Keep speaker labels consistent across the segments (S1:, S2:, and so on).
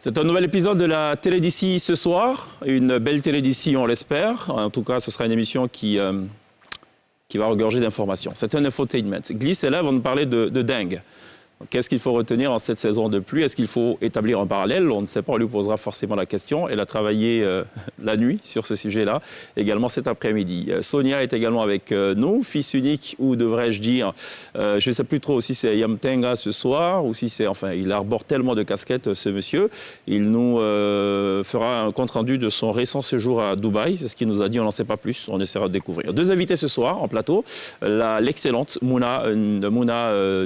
S1: C'est un nouvel épisode de la télé d'ici ce soir. Une belle télé d'ici, on l'espère. En tout cas, ce sera une émission qui va regorger d'informations. C'est un infotainment. Gliss est là, va nous parler de dingue. Qu'est-ce qu'il faut retenir en cette saison de pluie? Est-ce qu'il faut établir un parallèle? On ne sait pas, on lui posera forcément la question. Elle a travaillé la nuit sur ce sujet-là, également cet après-midi. Sonia est également avec nous, fils unique, ou devrais-je dire, je ne sais plus trop si c'est Yamtenga ce soir, ou si c'est, enfin, il arbore tellement de casquettes, ce monsieur. Il nous fera un compte-rendu de son récent séjour à Dubaï. C'est ce qu'il nous a dit, on n'en sait pas plus, on essaiera de découvrir. Deux invités ce soir en plateau, l'excellente Mouna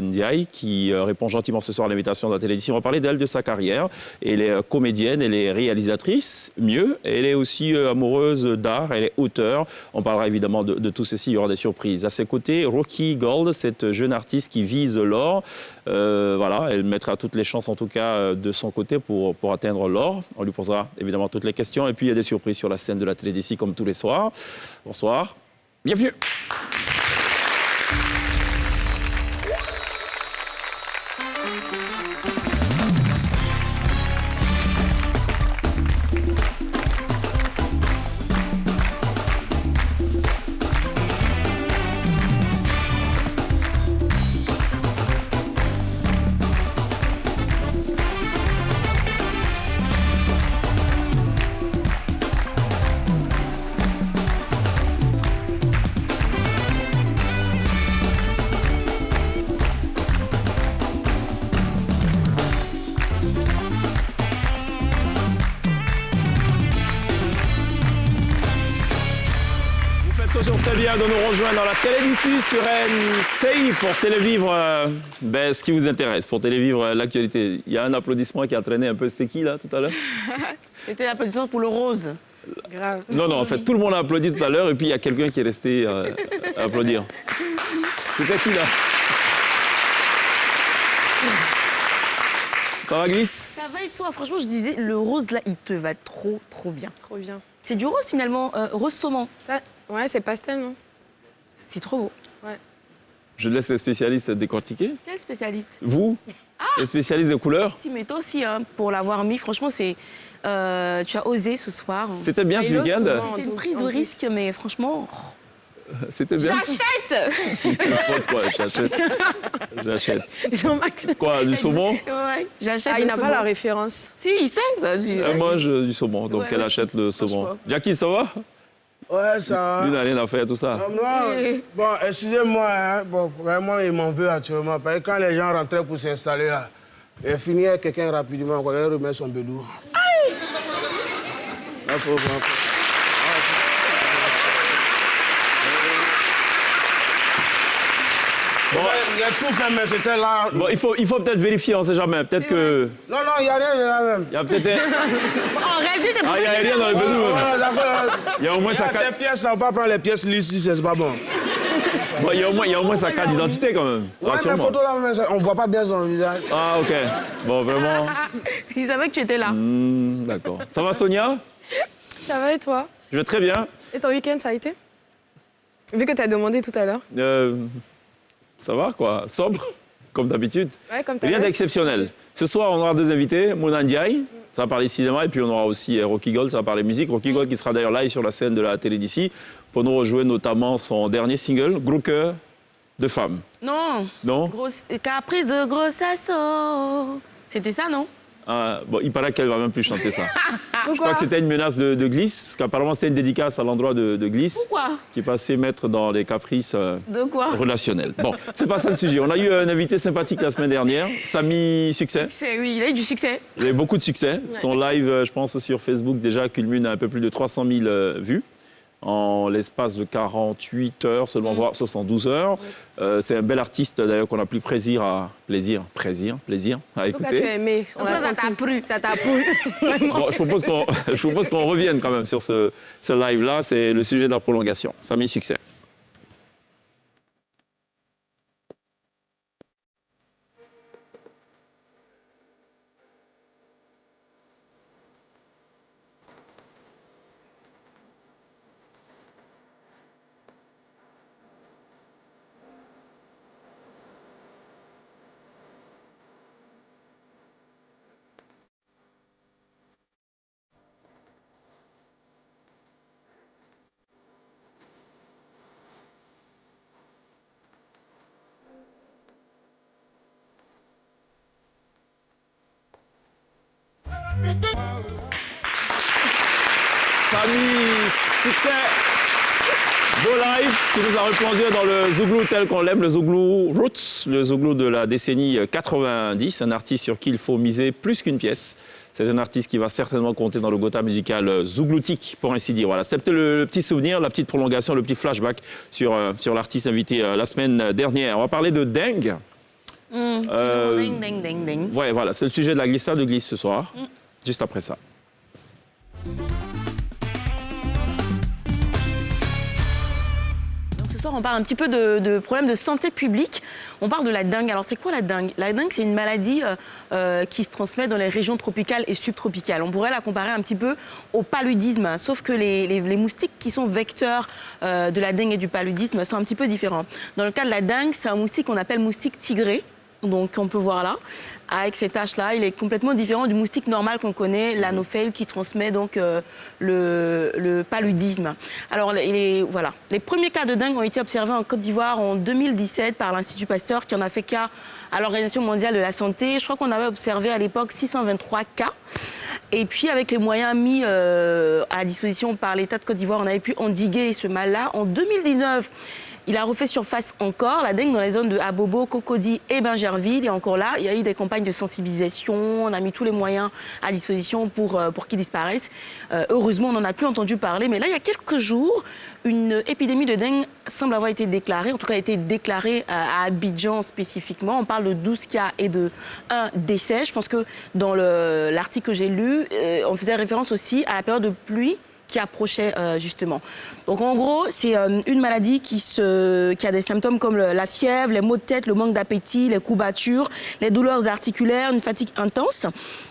S1: Ndiaye, qui répond gentiment ce soir à l'invitation de la télévision. On va parler d'elle, de sa carrière. Elle est comédienne, elle est réalisatrice, mieux. Elle est aussi amoureuse d'art, elle est auteure. On parlera évidemment de tout ceci, il y aura des surprises. À ses côtés, Rocky Gold, cette jeune artiste qui vise l'or. Voilà, elle mettra toutes les chances en tout cas de son côté pour atteindre l'or. On lui posera évidemment toutes les questions. Et puis il y a des surprises sur la scène de la télé d'ici comme tous les soirs. Bonsoir, bienvenue. Toujours très bien de nous rejoindre dans la télé d'ici sur NCI pour télévivre ce qui vous intéresse, pour télévivre l'actualité. Il y a un applaudissement qui a traîné un peu. C'était qui là tout à l'heure?
S2: C'était l'applaudissement pour le rose.
S3: Grave.
S1: Non, en fait, tout le monde a applaudi tout à l'heure et puis il y a quelqu'un qui est resté à applaudir. C'était qui là? Ça va, Gliss?
S2: Ça va et toi? Franchement, je disais, le rose là, il te va trop bien.
S3: Trop bien.
S2: C'est du rose finalement, rose saumon.
S3: Ça, ouais, c'est pastel, non?
S2: C'est trop beau.
S3: Ouais.
S1: Je laisse les spécialistes décortiquer.
S2: Quel spécialiste?
S1: Vous, les spécialistes de couleurs.
S2: Si, mais toi aussi, hein, pour l'avoir mis, franchement, c'est, tu as osé ce soir.
S1: C'était bien ce
S3: Hello,
S1: week-end.
S3: souvent.
S2: C'est une prise de risque, mais franchement...
S1: C'était bien.
S2: J'achète.
S1: Quoi, j'achète.
S3: Ils sont max.
S1: Quoi, du saumon?
S2: Ouais, j'achète
S3: Ah, il
S2: le
S3: n'a
S2: saumon.
S3: pas la référence.
S2: Si, il sait. Il sait.
S1: Elle mange du saumon, donc
S2: Ouais,
S1: elle
S2: aussi.
S1: achète le saumon.
S2: Franchement.
S1: Jackie, ça va?
S4: Ouais, ça
S1: Lui
S4: va.
S1: n'a rien à faire, tout ça.
S4: Moi, bon, excusez-moi, hein, bon, vraiment, il m'en veut actuellement. Parce que quand les gens rentraient pour s'installer là, il finit quelqu'un rapidement, quoi, il remet son belou. Aïe!
S1: Bon,
S4: Il a tout fait, mais c'était là.
S1: bon, il faut peut-être vérifier, on ne sait jamais. Peut-être que...
S4: Non, il n'y a rien de là même.
S1: Il y a peut-être...
S2: En réalité, c'est pour
S1: Ah, il
S2: ça
S1: n'y a rien dans le bedou.
S4: Voilà, d'accord.
S1: Il y a au moins sa
S4: Des
S1: carte...
S4: pièces, on ne va pas prendre les pièces lisses, c'est pas bon.
S1: Bon, il y a au moins sa carte d'identité, quand même.
S4: Ouais, mais
S1: Rassure-moi.
S4: photo là, même, on ne voit pas bien son visage.
S1: Ah, OK. Bon, vraiment...
S2: Il savait que tu étais là.
S1: D'accord. Ça va, Sonia?
S3: Ça va et toi?
S1: Je vais très bien.
S3: Et ton week-end, ça a été? Vu que tu as demandé tout à l'heure.
S1: Ça va, quoi. Sobre, comme d'habitude.
S3: Ouais, comme t'as
S1: Rien
S3: dit.
S1: d'exceptionnel. Ce soir, on aura deux invités. Mouna Ndiaye, ça va parler cinéma, et puis on aura aussi Rocky Gold, ça va parler musique. Rocky Gold qui sera d'ailleurs live sur la scène de la télé d'ici pour nous rejouer notamment son dernier single, Gros cœur de femme.
S2: Non.
S1: Non?
S2: Caprice de grossesse. Oh. C'était ça, non?
S1: Ah, bon, il paraît qu'elle va même plus chanter ça. Je
S3: Pourquoi?
S1: crois que c'était une menace de Gliss, parce qu'apparemment c'était une dédicace à l'endroit de Gliss,
S2: Pourquoi?
S1: qui est passé maître dans les caprices
S2: De quoi?
S1: relationnels. Bon, c'est pas ça le sujet. On a eu un invité sympathique la semaine dernière, Samy Succès.
S2: Oui, il a eu du succès.
S1: Il a eu beaucoup de succès. Son live, je pense, sur Facebook déjà culmine à un peu plus de 300 000 vues en l'espace de 48 heures, seulement voire 72 heures. C'est un bel artiste d'ailleurs qu'on a plus plaisir à
S3: En tout cas, tu as
S1: écouter.
S3: aimé. On
S2: En tout
S3: l'a
S2: cas, ça
S3: senti.
S2: t'a plu.
S3: Ça t'a plu.
S1: Bon, je propose qu'on revienne quand même sur ce live-là. C'est le sujet de la prolongation. Samy Succès. Samy, succès. Beau live qui nous a replongé dans le zouglou tel qu'on l'aime, le zouglou roots, le zouglou de la décennie 90, un artiste sur qui il faut miser plus qu'une pièce. C'est un artiste qui va certainement compter dans le Gotha musical zougloutique, pour ainsi dire. Voilà, c'était le petit souvenir, la petite prolongation, le petit flashback sur l'artiste invité la semaine dernière. On va parler de Deng.
S2: Ding, ding, ding, ding.
S1: Ouais, voilà, c'est le sujet de la glissade de glisse ce soir, juste après ça.
S2: Donc ce soir, on parle un petit peu de problèmes de santé publique. On parle de la dengue. Alors c'est quoi la dengue? La dengue, c'est une maladie qui se transmet dans les régions tropicales et subtropicales. On pourrait la comparer un petit peu au paludisme, sauf que les moustiques qui sont vecteurs de la dengue et du paludisme sont un petit peu différents. Dans le cas de la dengue, c'est un moustique qu'on appelle moustique tigré. Donc on peut voir là, avec ces taches-là, il est complètement différent du moustique normal qu'on connaît, l'anophèle, qui transmet donc le paludisme. Alors voilà, les premiers cas de dengue ont été observés en Côte d'Ivoire en 2017 par l'Institut Pasteur, qui en a fait cas à l'Organisation mondiale de la santé. Je crois qu'on avait observé à l'époque 623 cas. Et puis avec les moyens mis à disposition par l'État de Côte d'Ivoire, on avait pu endiguer ce mal-là. En 2019, il a refait surface encore, la dengue, dans les zones de Abobo, Cocody et Bingerville. Et encore là, il y a eu des campagnes de sensibilisation. On a mis tous les moyens à disposition pour qu'ils disparaissent. Heureusement, on n'en a plus entendu parler. Mais là, il y a quelques jours, une épidémie de dengue semble avoir été déclarée. En tout cas, a été déclarée à Abidjan spécifiquement. On parle de 12 cas et de 1 décès. Je pense que dans l'article que j'ai lu, on faisait référence aussi à la période de pluie qui approchait justement. Donc en gros, c'est une maladie qui a des symptômes comme la fièvre, les maux de tête, le manque d'appétit, les courbatures, les douleurs articulaires, une fatigue intense.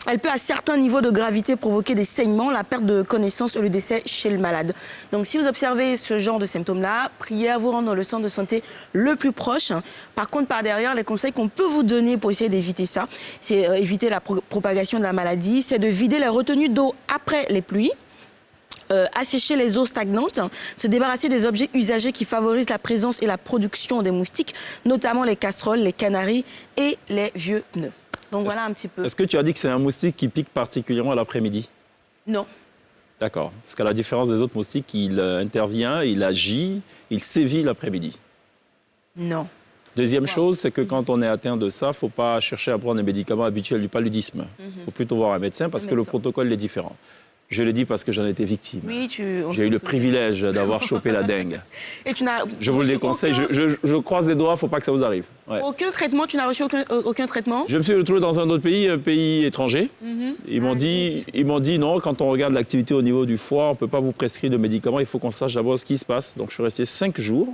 S2: Elle peut à certains niveaux de gravité provoquer des saignements, la perte de connaissance ou le décès chez le malade. Donc si vous observez ce genre de symptômes-là, priez à vous rendre dans le centre de santé le plus proche. Par contre, par derrière, les conseils qu'on peut vous donner pour essayer d'éviter ça, c'est éviter la propagation de la maladie, c'est de vider les retenues d'eau après les pluies. Assécher les eaux stagnantes, se débarrasser des objets usagés qui favorisent la présence et la production des moustiques, notamment les casseroles, les canaris et les vieux pneus. Donc voilà un petit peu.
S1: Est-ce que tu as dit que c'est un moustique qui pique particulièrement l'après-midi?
S2: Non.
S1: D'accord. Parce qu'à la différence des autres moustiques, il intervient, il agit, il sévit l'après-midi.
S2: Non.
S1: Deuxième chose, c'est que quand on est atteint de ça, il ne faut pas chercher à prendre un médicament habituel du paludisme. Il faut plutôt voir un médecin parce que le protocole est différent. Je l'ai dit parce que j'en ai été victime.
S2: Oui,
S1: j'ai eu le privilège d'avoir chopé la dengue.
S2: Et tu n'as
S1: je vous le déconseille, je croise les doigts, il ne faut pas que ça vous arrive. Ouais.
S2: Aucun traitement, tu n'as reçu aucun traitement?
S1: Je me suis retrouvé dans un autre pays, un pays étranger. Ils m'ont dit non, quand on regarde l'activité au niveau du foie, on ne peut pas vous prescrire de médicaments, il faut qu'on sache d'abord ce qui se passe. Donc je suis resté 5 jours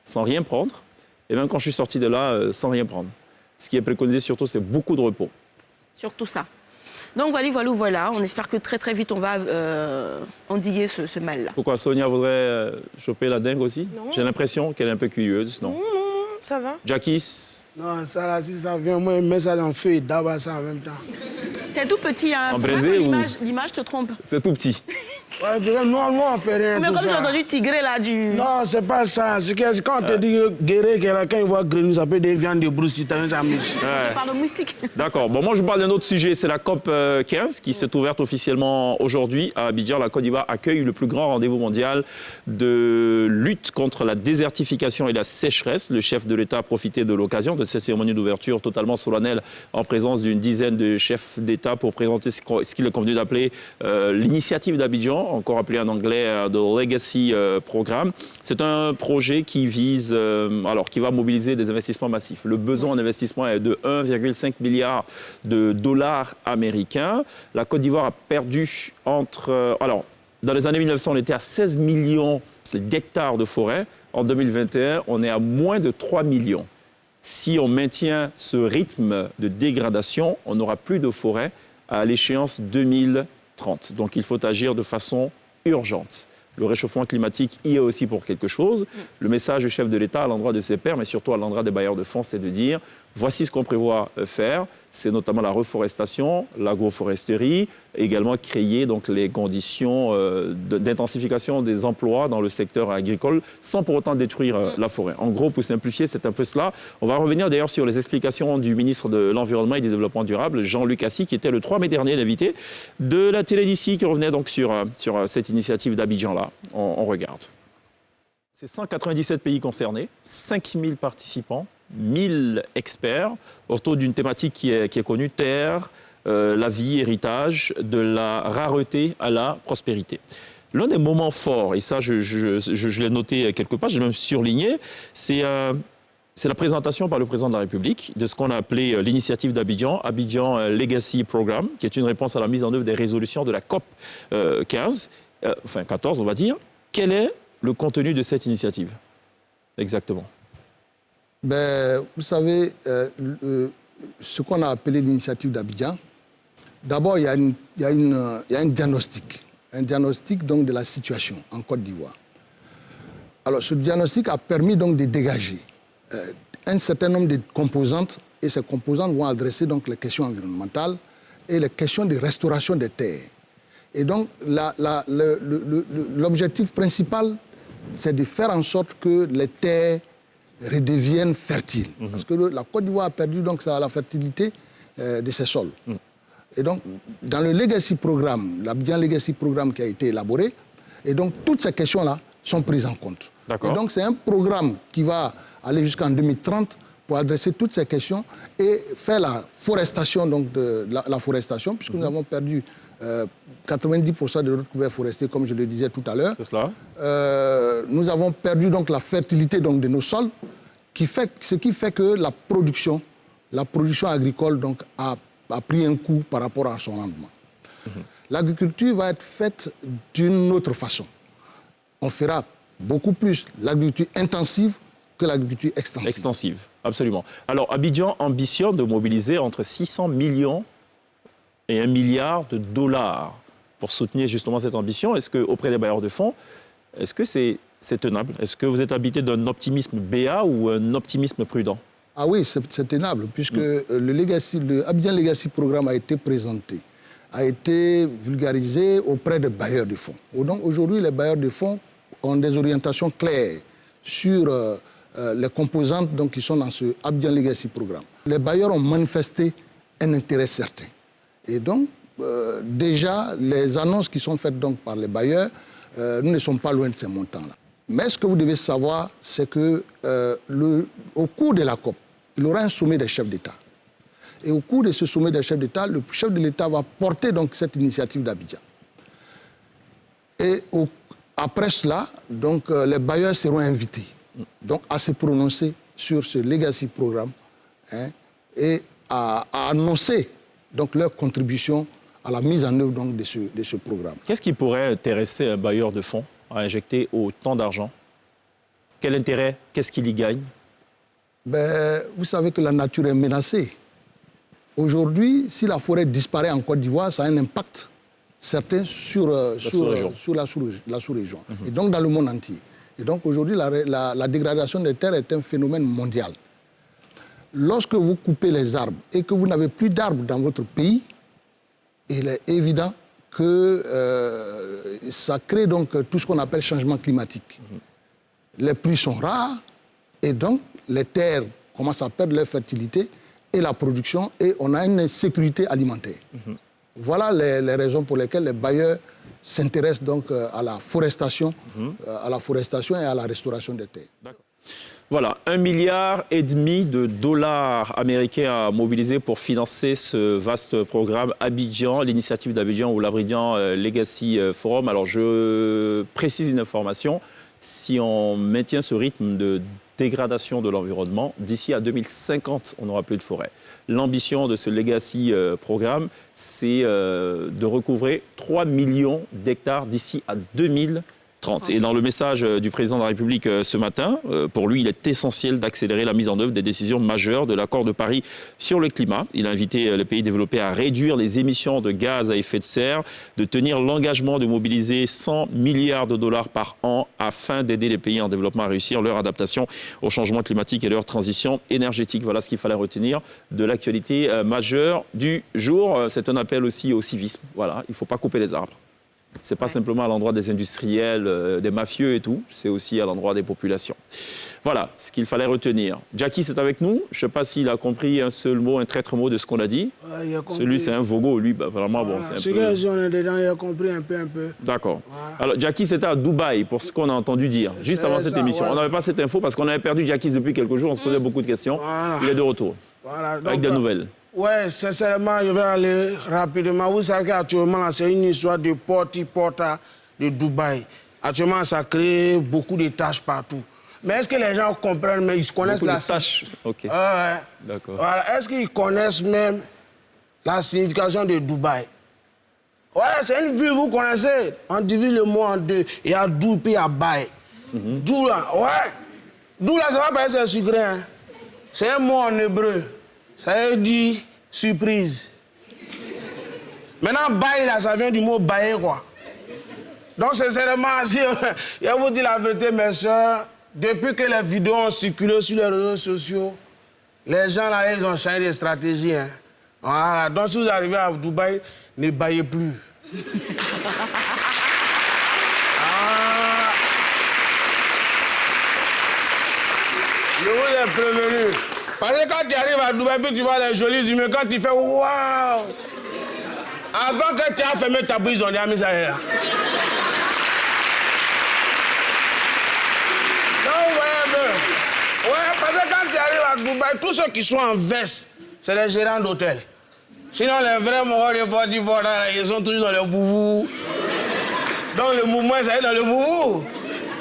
S1: sans rien prendre, et même quand je suis sorti de là, sans rien prendre. Ce qui est préconisé surtout, c'est beaucoup de repos.
S2: Surtout ça. Donc voilà, on espère que très très vite on va endiguer ce mal-là.
S1: Pourquoi Sonia voudrait choper la dengue aussi? J'ai l'impression qu'elle est un peu curieuse, non?
S3: Non, ça va.
S1: Jackie?
S4: Non, ça là, si ça vient, moi, je mets ça dans le feu et d'abord ça en même temps.
S2: C'est tout petit, hein.
S1: En braisé ou...
S2: L'image te trompe.
S1: C'est tout petit.
S4: Ouais, nous, on fait rien.
S2: Mais
S4: tout
S2: comme
S4: ça.
S2: j'ai entendu tigré là du...
S4: Non, c'est pas ça. C'est que quand on te dit guérir, quand il voit grenouille, ça peut être des viandes de brousse, si t'as un ami.
S2: On parle de moustique.
S1: D'accord. Bon, moi, je vous parle d'un autre sujet. C'est la COP 15 qui s'est ouverte officiellement aujourd'hui à Abidjan. La Côte d'Ivoire accueille le plus grand rendez-vous mondial de lutte contre la désertification et la sécheresse. Le chef de l'État a profité de l'occasion de cette cérémonie d'ouverture totalement solennelle en présence d'une dizaine de chefs d'État pour présenter ce qu'il est convenu d'appeler l'initiative d'Abidjan, encore appelée en anglais The Legacy Programme. C'est un projet qui vise, qui va mobiliser des investissements massifs. Le besoin en investissement est de 1,5 milliard de dollars américains. La Côte d'Ivoire a perdu dans les années 1900, on était à 16 millions d'hectares de forêt. En 2021, on est à moins de 3 millions. Si on maintient ce rythme de dégradation, on n'aura plus de forêt à l'échéance 2030. Donc il faut agir de façon urgente. Le réchauffement climatique y est aussi pour quelque chose. Le message du chef de l'État à l'endroit de ses pairs, mais surtout à l'endroit des bailleurs de fonds, c'est de dire Voici ce qu'on prévoit faire. C'est notamment la reforestation, l'agroforesterie, également créer donc, les conditions d'intensification des emplois dans le secteur agricole sans pour autant détruire la forêt. En gros, pour simplifier, c'est un peu cela. On va revenir d'ailleurs sur les explications du ministre de l'Environnement et du Développement durable, Jean-Luc Assy, qui était le 3 mai dernier l'invité de la télé d'ici, qui revenait donc sur cette initiative d'Abidjan-là. On regarde. C'est 197 pays concernés, 5000 participants, 1000 experts autour d'une thématique qui est connue, terre, la vie, héritage, de la rareté à la prospérité. L'un des moments forts, et ça je l'ai noté quelque part, j'ai même surligné, c'est la présentation par le président de la République de ce qu'on a appelé l'initiative d'Abidjan, Abidjan Legacy Programme, qui est une réponse à la mise en œuvre des résolutions de la COP 14 on va dire. Quel est le contenu de cette initiative, exactement?
S5: Vous savez, ce qu'on a appelé l'initiative d'Abidjan, d'abord, il y a un diagnostic donc, de la situation en Côte d'Ivoire. Alors, ce diagnostic a permis donc, de dégager un certain nombre de composantes, et ces composantes vont adresser donc, les questions environnementales et les questions de restauration des terres. Et donc, l'objectif principal, c'est de faire en sorte que les terres redeviennent fertiles. Parce que la Côte d'Ivoire a perdu donc, la fertilité de ses sols. Et donc, dans le Legacy Programme, l'Abidjan Legacy Programme qui a été élaboré, et donc toutes ces questions-là sont prises en compte. Et donc, c'est un programme qui va aller jusqu'en 2030 pour adresser toutes ces questions et faire la forestation, donc la forestation, puisque nous avons perdu 90% de notre couvert forestier, comme je le disais tout à l'heure.
S1: C'est cela.
S5: Nous avons perdu donc la fertilité donc, de nos sols, ce qui fait que la production agricole donc, a pris un coup par rapport à son rendement. L'agriculture va être faite d'une autre façon. On fera beaucoup plus l'agriculture intensive que l'agriculture extensive.
S1: Extensive, absolument. Alors, Abidjan ambitionne de mobiliser entre 600 millions et 1 milliard de dollars pour soutenir justement cette ambition. Est-ce qu'auprès des bailleurs de fonds, est-ce que c'est tenable? Est-ce que vous êtes habité d'un optimisme béat ou un optimisme prudent?
S5: Ah oui, c'est tenable, puisque le Abidjan Legacy Programme a été présenté, a été vulgarisé auprès des bailleurs de fonds. Donc aujourd'hui, les bailleurs de fonds ont des orientations claires sur les composantes donc, qui sont dans ce Abidjan Legacy Programme. Les bailleurs ont manifesté un intérêt certain. Et donc, déjà, les annonces qui sont faites donc, par les bailleurs, nous ne sommes pas loin de ces montants-là. Mais ce que vous devez savoir, c'est qu'au cours de la COP, il y aura un sommet des chefs d'État. Et au cours de ce sommet des chefs d'État, le chef de l'État va porter donc, cette initiative d'Abidjan. Et après cela, donc, les bailleurs seront invités donc, à se prononcer sur ce Legacy Programme et à annoncer donc, leur contribution à la mise en œuvre donc, de ce programme.
S1: Qu'est-ce qui pourrait intéresser un bailleur de fonds à injecter autant d'argent? Quel intérêt? Qu'est-ce qu'il y gagne?
S5: Vous savez que la nature est menacée. Aujourd'hui, si la forêt disparaît en Côte d'Ivoire, ça a un impact certain sur la sous-région. Et donc dans le monde entier. Et donc aujourd'hui, la dégradation des terres est un phénomène mondial. Lorsque vous coupez les arbres et que vous n'avez plus d'arbres dans votre pays, il est évident que ça crée donc tout ce qu'on appelle changement climatique. Les pluies sont rares et donc les terres commencent à perdre leur fertilité et la production, et on a une insécurité alimentaire. Voilà les raisons pour lesquelles les bailleurs s'intéressent donc à la forestation, et à la restauration des terres.
S1: D'accord. Voilà, 1,5 milliard de dollars américains à mobiliser pour financer ce vaste programme Abidjan, l'initiative d'Abidjan ou l'Abidjan Legacy Forum. Alors je précise une information, si on maintient ce rythme de dégradation de l'environnement, d'ici à 2050, on n'aura plus de forêt. L'ambition de ce Legacy Programme, c'est de recouvrer 3 millions d'hectares d'ici à 2050. 30. Et dans le message du président de la République ce matin, pour lui, il est essentiel d'accélérer la mise en œuvre des décisions majeures de l'accord de Paris sur le climat. Il a invité les pays développés à réduire les émissions de gaz à effet de serre, de tenir l'engagement de mobiliser 100 milliards de dollars par an afin d'aider les pays en développement à réussir leur adaptation au changement climatique et leur transition énergétique. Voilà ce qu'il fallait retenir de l'actualité majeure du jour. C'est un appel aussi au civisme. Voilà, il ne faut pas couper les arbres. Ce n'est pas simplement à l'endroit des industriels, des mafieux et tout, c'est aussi à l'endroit des populations. Voilà ce qu'il fallait retenir. Jackie, c'est avec nous. Je ne sais pas s'il a compris un seul mot, un traître mot de ce qu'on a dit.
S4: Il a compris.
S1: Celui, c'est un vogo, lui, bah, vraiment, bon, c'est un peu...
S4: Si on est dedans, il a compris un peu.
S1: D'accord.
S4: Voilà.
S1: Alors, Jackie, c'était à Dubaï, pour ce qu'on a entendu dire, juste avant cette émission.
S4: Ouais.
S1: On n'avait pas cette info parce qu'on avait perdu Jackie depuis quelques jours, on se posait beaucoup de questions.
S4: Voilà.
S1: Il est de retour,
S4: Voilà. Donc,
S1: avec des nouvelles.
S4: Ouais, sincèrement, je vais aller rapidement. Vous savez qu'actuellement, là, c'est une histoire de porta de Dubaï. Actuellement, ça crée beaucoup de tâches partout. Mais est-ce que les gens comprennent, mais ils connaissent
S1: Beaucoup
S4: la
S1: de tâches. Ok.
S4: Ouais.
S1: D'accord.
S4: Voilà. Est-ce qu'ils connaissent même la signification de Dubaï? Ouais, c'est une ville, vous connaissez. On divise le mot en deux. Il y a Dou, puis il y a Baï. Dou, là, ouais. Dou, là, ça va pas être sucré, hein. C'est un mot en hébreu. Ça veut dire surprise. Maintenant, Baï, là, ça vient du mot bailler, quoi. Donc, sincèrement, si, je vous dis la vérité, mes soeurs, depuis que les vidéos ont circulé sur les réseaux sociaux, les gens, là, ils ont changé de stratégie, hein. Voilà. Donc, si vous arrivez à Dubaï, ne baillez plus. Je vous ai prévenu. Parce que quand tu arrives à Dubaï, puis tu vois les jolis humains, quand tu fais waouh! Avant que tu aies fermé ta bouche, ils ont déjà mis ça là. Non, vous voyez un peu. Ouais, parce que quand tu arrives à Dubaï, tous ceux qui sont en veste, c'est les gérants d'hôtel. Sinon, les vrais morts de Porti-Porta, ils sont toujours dans le boubou. Donc, le mouvement, ça est dans le boubou.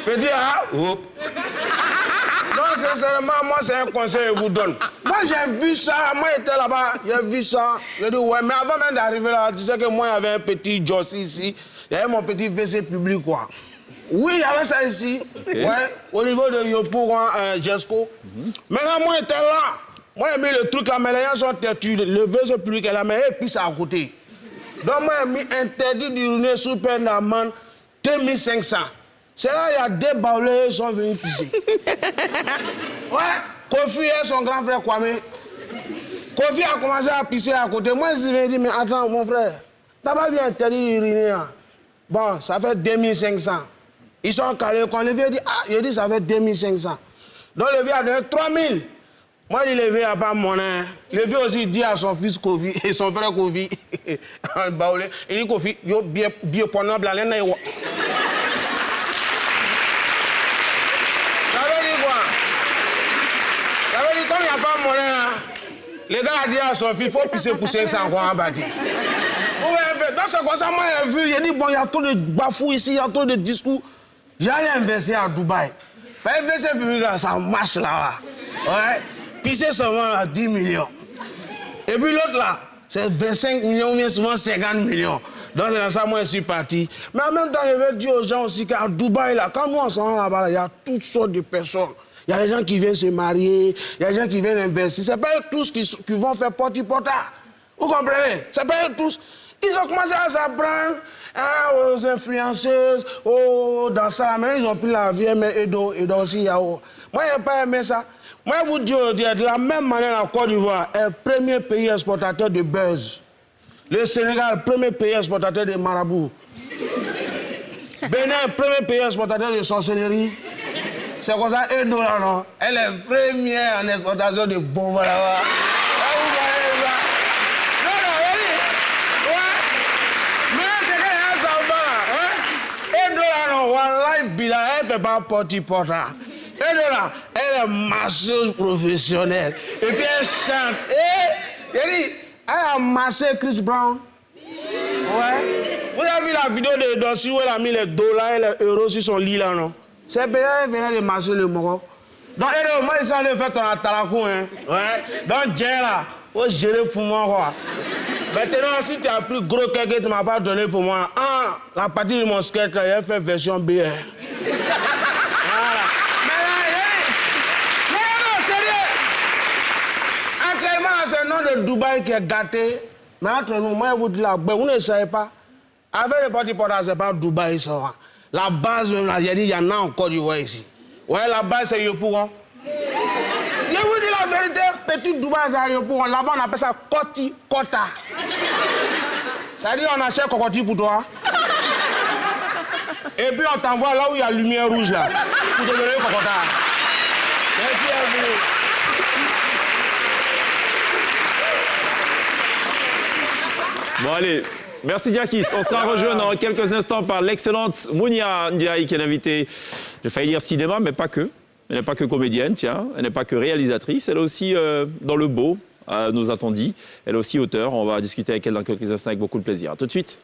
S4: Petit, ah, oup. Donc, sincèrement, moi, c'est un conseil que je vous donne. Moi, j'ai vu ça. Moi, j'étais là-bas, j'ai vu ça. J'ai dit, ouais, mais avant même d'arriver là, tu sais que moi, il y avait un petit Joss ici. Il y avait mon petit WC public, quoi. Oui, il y avait ça ici. Okay. Ouais, au niveau de Yopo, Jesco. Maintenant, moi, j'étais là. Moi, j'ai mis le truc là, mais les gens sont têtus. Le WC public est là, mais et puis ça à côté. Donc, moi, j'ai mis interdit d'uriner sous peine d'amende 2500. C'est là, il y a des baoulés qui sont venus pisser. Ouais, Kofi et son grand frère Kwame. Kofi a commencé à pisser à côté. Moi, je lui ai dit, mais attends, mon frère, t'as pas vu interdit d'uriner. Hein? Bon, ça fait 2500. Ils sont calés. Quand le vieux dit, ah, il dit, ça fait 2500. Donc, le vieux a donné 3000. Moi, je le vieux n'a pas mon nom. Le vieux aussi dit à son fils Kofi et son frère Kofi, baoulé, il dit, Kofi, yo, bien pendant blanc, là, là, comme il n'y a pas de monnaie, hein, les gars ont dit à son fils, il faut pisser pour 500 quoi en bâti. Donc c'est comme ça, moi j'ai vu, j'ai dit, bon, il y a trop de bafou ici, il y a trop de discours. J'allais investir à Dubaï. Investir public, ça marche là. Ouais. Pisser seulement à 10 millions. Et puis l'autre là, c'est 25 millions ou bien souvent 50 millions. Donc c'est dans ça, moi je suis parti. Mais en même temps, je veux dire aux gens aussi qu'à Dubaï, là, quand nous on s'en va là-bas, il y a toutes sortes de personnes. Il y a des gens qui viennent se marier, il y a des gens qui viennent investir. C'est pas eux tous qui vont faire porti-porta. Vous comprenez? C'est pas eux tous. Ils ont commencé à s'apprendre aux influenceuses, dans ça, mais ils ont pris la vie, mais Edo aussi, Yao. Moi, je n'ai pas aimé ça. Moi, je vous dis, de la même manière, la Côte d'Ivoire est le premier pays exportateur de buzz. Le Sénégal, premier pays exportateur de marabout. Bénin, premier pays exportateur de sorcellerie. C'est comme ça, Edo, là, non? Elle est première en exportation de bonbons là-bas. Vous voyez ça? Non, ouais. Mais c'est qu'elle est un savant, hein? Edo, là, non, Wallahi Bila, elle fait pas porti-porta. Edo, là, elle est masseuse professionnelle. Et puis elle chante. Et elle dit, elle a massé Chris Brown. Ouais. Vous avez vu la vidéo de Dossi où elle a mis les dollars et les euros sur son lit, là, non? C'est bien, elle venait de masser le Moro. Donc, elle moi, ils ont fait ton atalakou, hein. Ouais. Donc, Dieu, là, faut gérer pour moi, quoi. Maintenant, si tu as plus gros que tu ne m'as pas donné pour moi, la partie de mon sketch, j'ai fait version B. Voilà. Non, sérieux. Actuellement, c'est le nom de Dubaï qui est gâté. Mais entre nous, moi, je vous dis vous ne savez pas. Avec le parti portage, c'est pas Dubaï, ça. La base, même, j'ai dit, il y en a encore du voix ici. Ouais, la base, c'est Yopougon. Je vous dis la vérité, petit Dubaï, c'est Yopougon. Là-bas, on appelle ça Koti Kota. C'est-à-dire, on achète cocotier pour toi. Et puis, on t'envoie là où il y a lumière rouge, là. Pour te donner le cocota. Merci à vous.
S1: Bon, allez. Merci, Diakis. On sera rejoint dans quelques instants par l'excellente Mounia Ndiaye, qui est l'invitée, j'ai failli dire cinéma, mais pas que. Elle n'est pas que comédienne, tiens. Elle n'est pas que réalisatrice. Elle est aussi dans le beau, nous a-t-on dit. Elle est aussi auteure. On va discuter avec elle dans quelques instants avec beaucoup de plaisir. À tout de suite.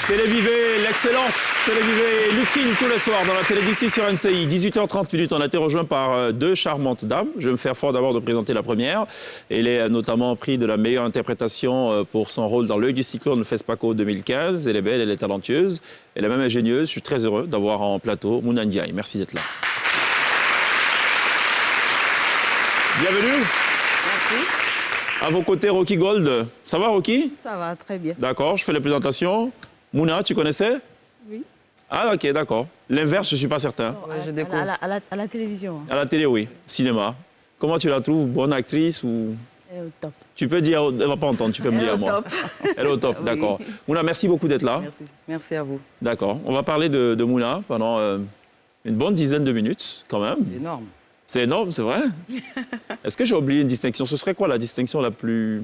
S1: Télévivé, l'excellence, Télévivé, l'utile tous les soirs dans la télé d'ici sur NCI. 18h30, on a été rejoint par deux charmantes dames. Je vais me faire fort d'abord de présenter la première. Elle est notamment prix de la meilleure interprétation pour son rôle dans L'œil du cyclone FESPACO 2015. Elle est belle, elle est talentueuse, elle est même ingénieuse. Je suis très heureux d'avoir en plateau Mounia Ndiaye. Merci d'être là. Bienvenue.
S6: Merci.
S1: À vos côtés, Rocky Gold. Ça va, Rocky?
S6: Ça va, très bien.
S1: D'accord, je fais les présentations. Mouna, tu connaissais?
S6: Oui.
S1: Ah, ok, d'accord. L'inverse, je ne suis pas certain.
S6: Ouais, je découvre.
S2: À la télévision.
S1: À la télé, oui. Cinéma. Comment tu la trouves? Bonne actrice ou...
S6: Elle est au top.
S1: Tu peux dire... Elle ne va pas entendre, tu peux me dire à moi.
S6: Top.
S1: Elle est au top,
S6: Oui.
S1: d'accord. Mouna, merci beaucoup d'être là.
S6: Merci. Merci à vous.
S1: D'accord. On va parler de Mouna pendant une bonne dizaine de minutes, quand même.
S6: C'est énorme.
S1: C'est énorme, c'est vrai. Est-ce que j'ai oublié une distinction? Ce serait quoi la distinction la plus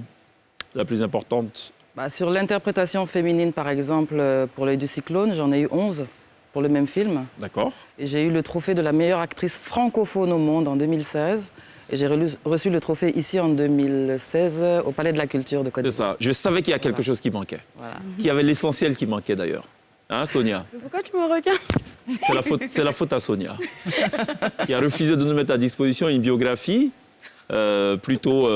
S1: importante?
S6: Sur l'interprétation féminine, par exemple, pour L'œil du cyclone, j'en ai eu 11 pour le même film.
S1: D'accord.
S6: Et j'ai eu le trophée de la meilleure actrice francophone au monde en 2016. Et j'ai reçu le trophée ici en 2016 au Palais de la Culture de Côte
S1: C'est
S6: d'Ivoire.
S1: ça. Je savais qu'il y a quelque chose qui manquait.
S6: Voilà.
S1: Qu'il y avait l'essentiel qui manquait d'ailleurs. Hein, Sonia?
S3: Mais pourquoi tu me regardes?
S1: C'est la faute à Sonia, qui a refusé de nous mettre à disposition une biographie plutôt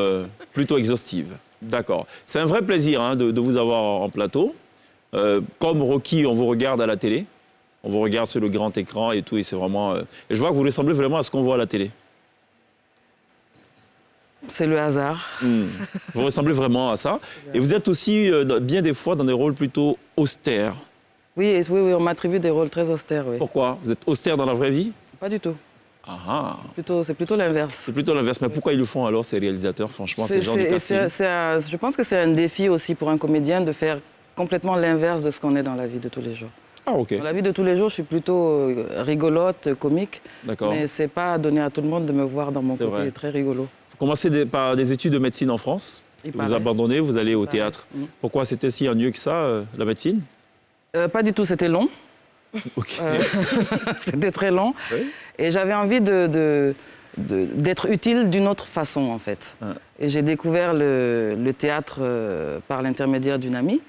S1: exhaustive. D'accord. C'est un vrai plaisir de vous avoir en plateau. Comme Rocky, on vous regarde à la télé. On vous regarde sur le grand écran et tout. Et c'est vraiment. Et je vois que vous ressemblez vraiment à ce qu'on voit à la télé.
S6: C'est le hasard.
S1: Vous ressemblez vraiment à ça. Et vous êtes aussi, bien des fois, dans des rôles plutôt austères.
S6: Oui, on m'attribue des rôles très austères, oui.
S1: Pourquoi? Vous êtes austère dans la vraie vie?
S6: Pas du tout.
S1: Ah.
S6: C'est plutôt l'inverse.
S1: C'est plutôt l'inverse. Mais pourquoi ils le font alors, ces réalisateurs? Franchement, ces gens du casting.
S6: Je pense que c'est un défi aussi pour un comédien de faire complètement l'inverse de ce qu'on est dans la vie de tous les jours.
S1: Ah, ok.
S6: Dans la vie de tous les jours, je suis plutôt rigolote, comique.
S1: D'accord.
S6: Mais c'est pas donné à tout le monde de me voir dans mon
S1: C'est
S6: côté
S1: vrai.
S6: très rigolo.
S1: Vous commencez par des études de médecine en France.
S6: Il
S1: Vous
S6: paraît.
S1: abandonnez, vous allez au
S6: paraît.
S1: théâtre.
S6: Mm.
S1: Pourquoi c'était si ennuyeux que ça, la médecine?
S6: Pas du tout, c'était long.
S1: Ok.
S6: C'était très long.
S1: Oui.
S6: Et j'avais envie d'être utile d'une autre façon, en fait.
S1: Ah.
S6: Et j'ai découvert le théâtre par l'intermédiaire d'une amie.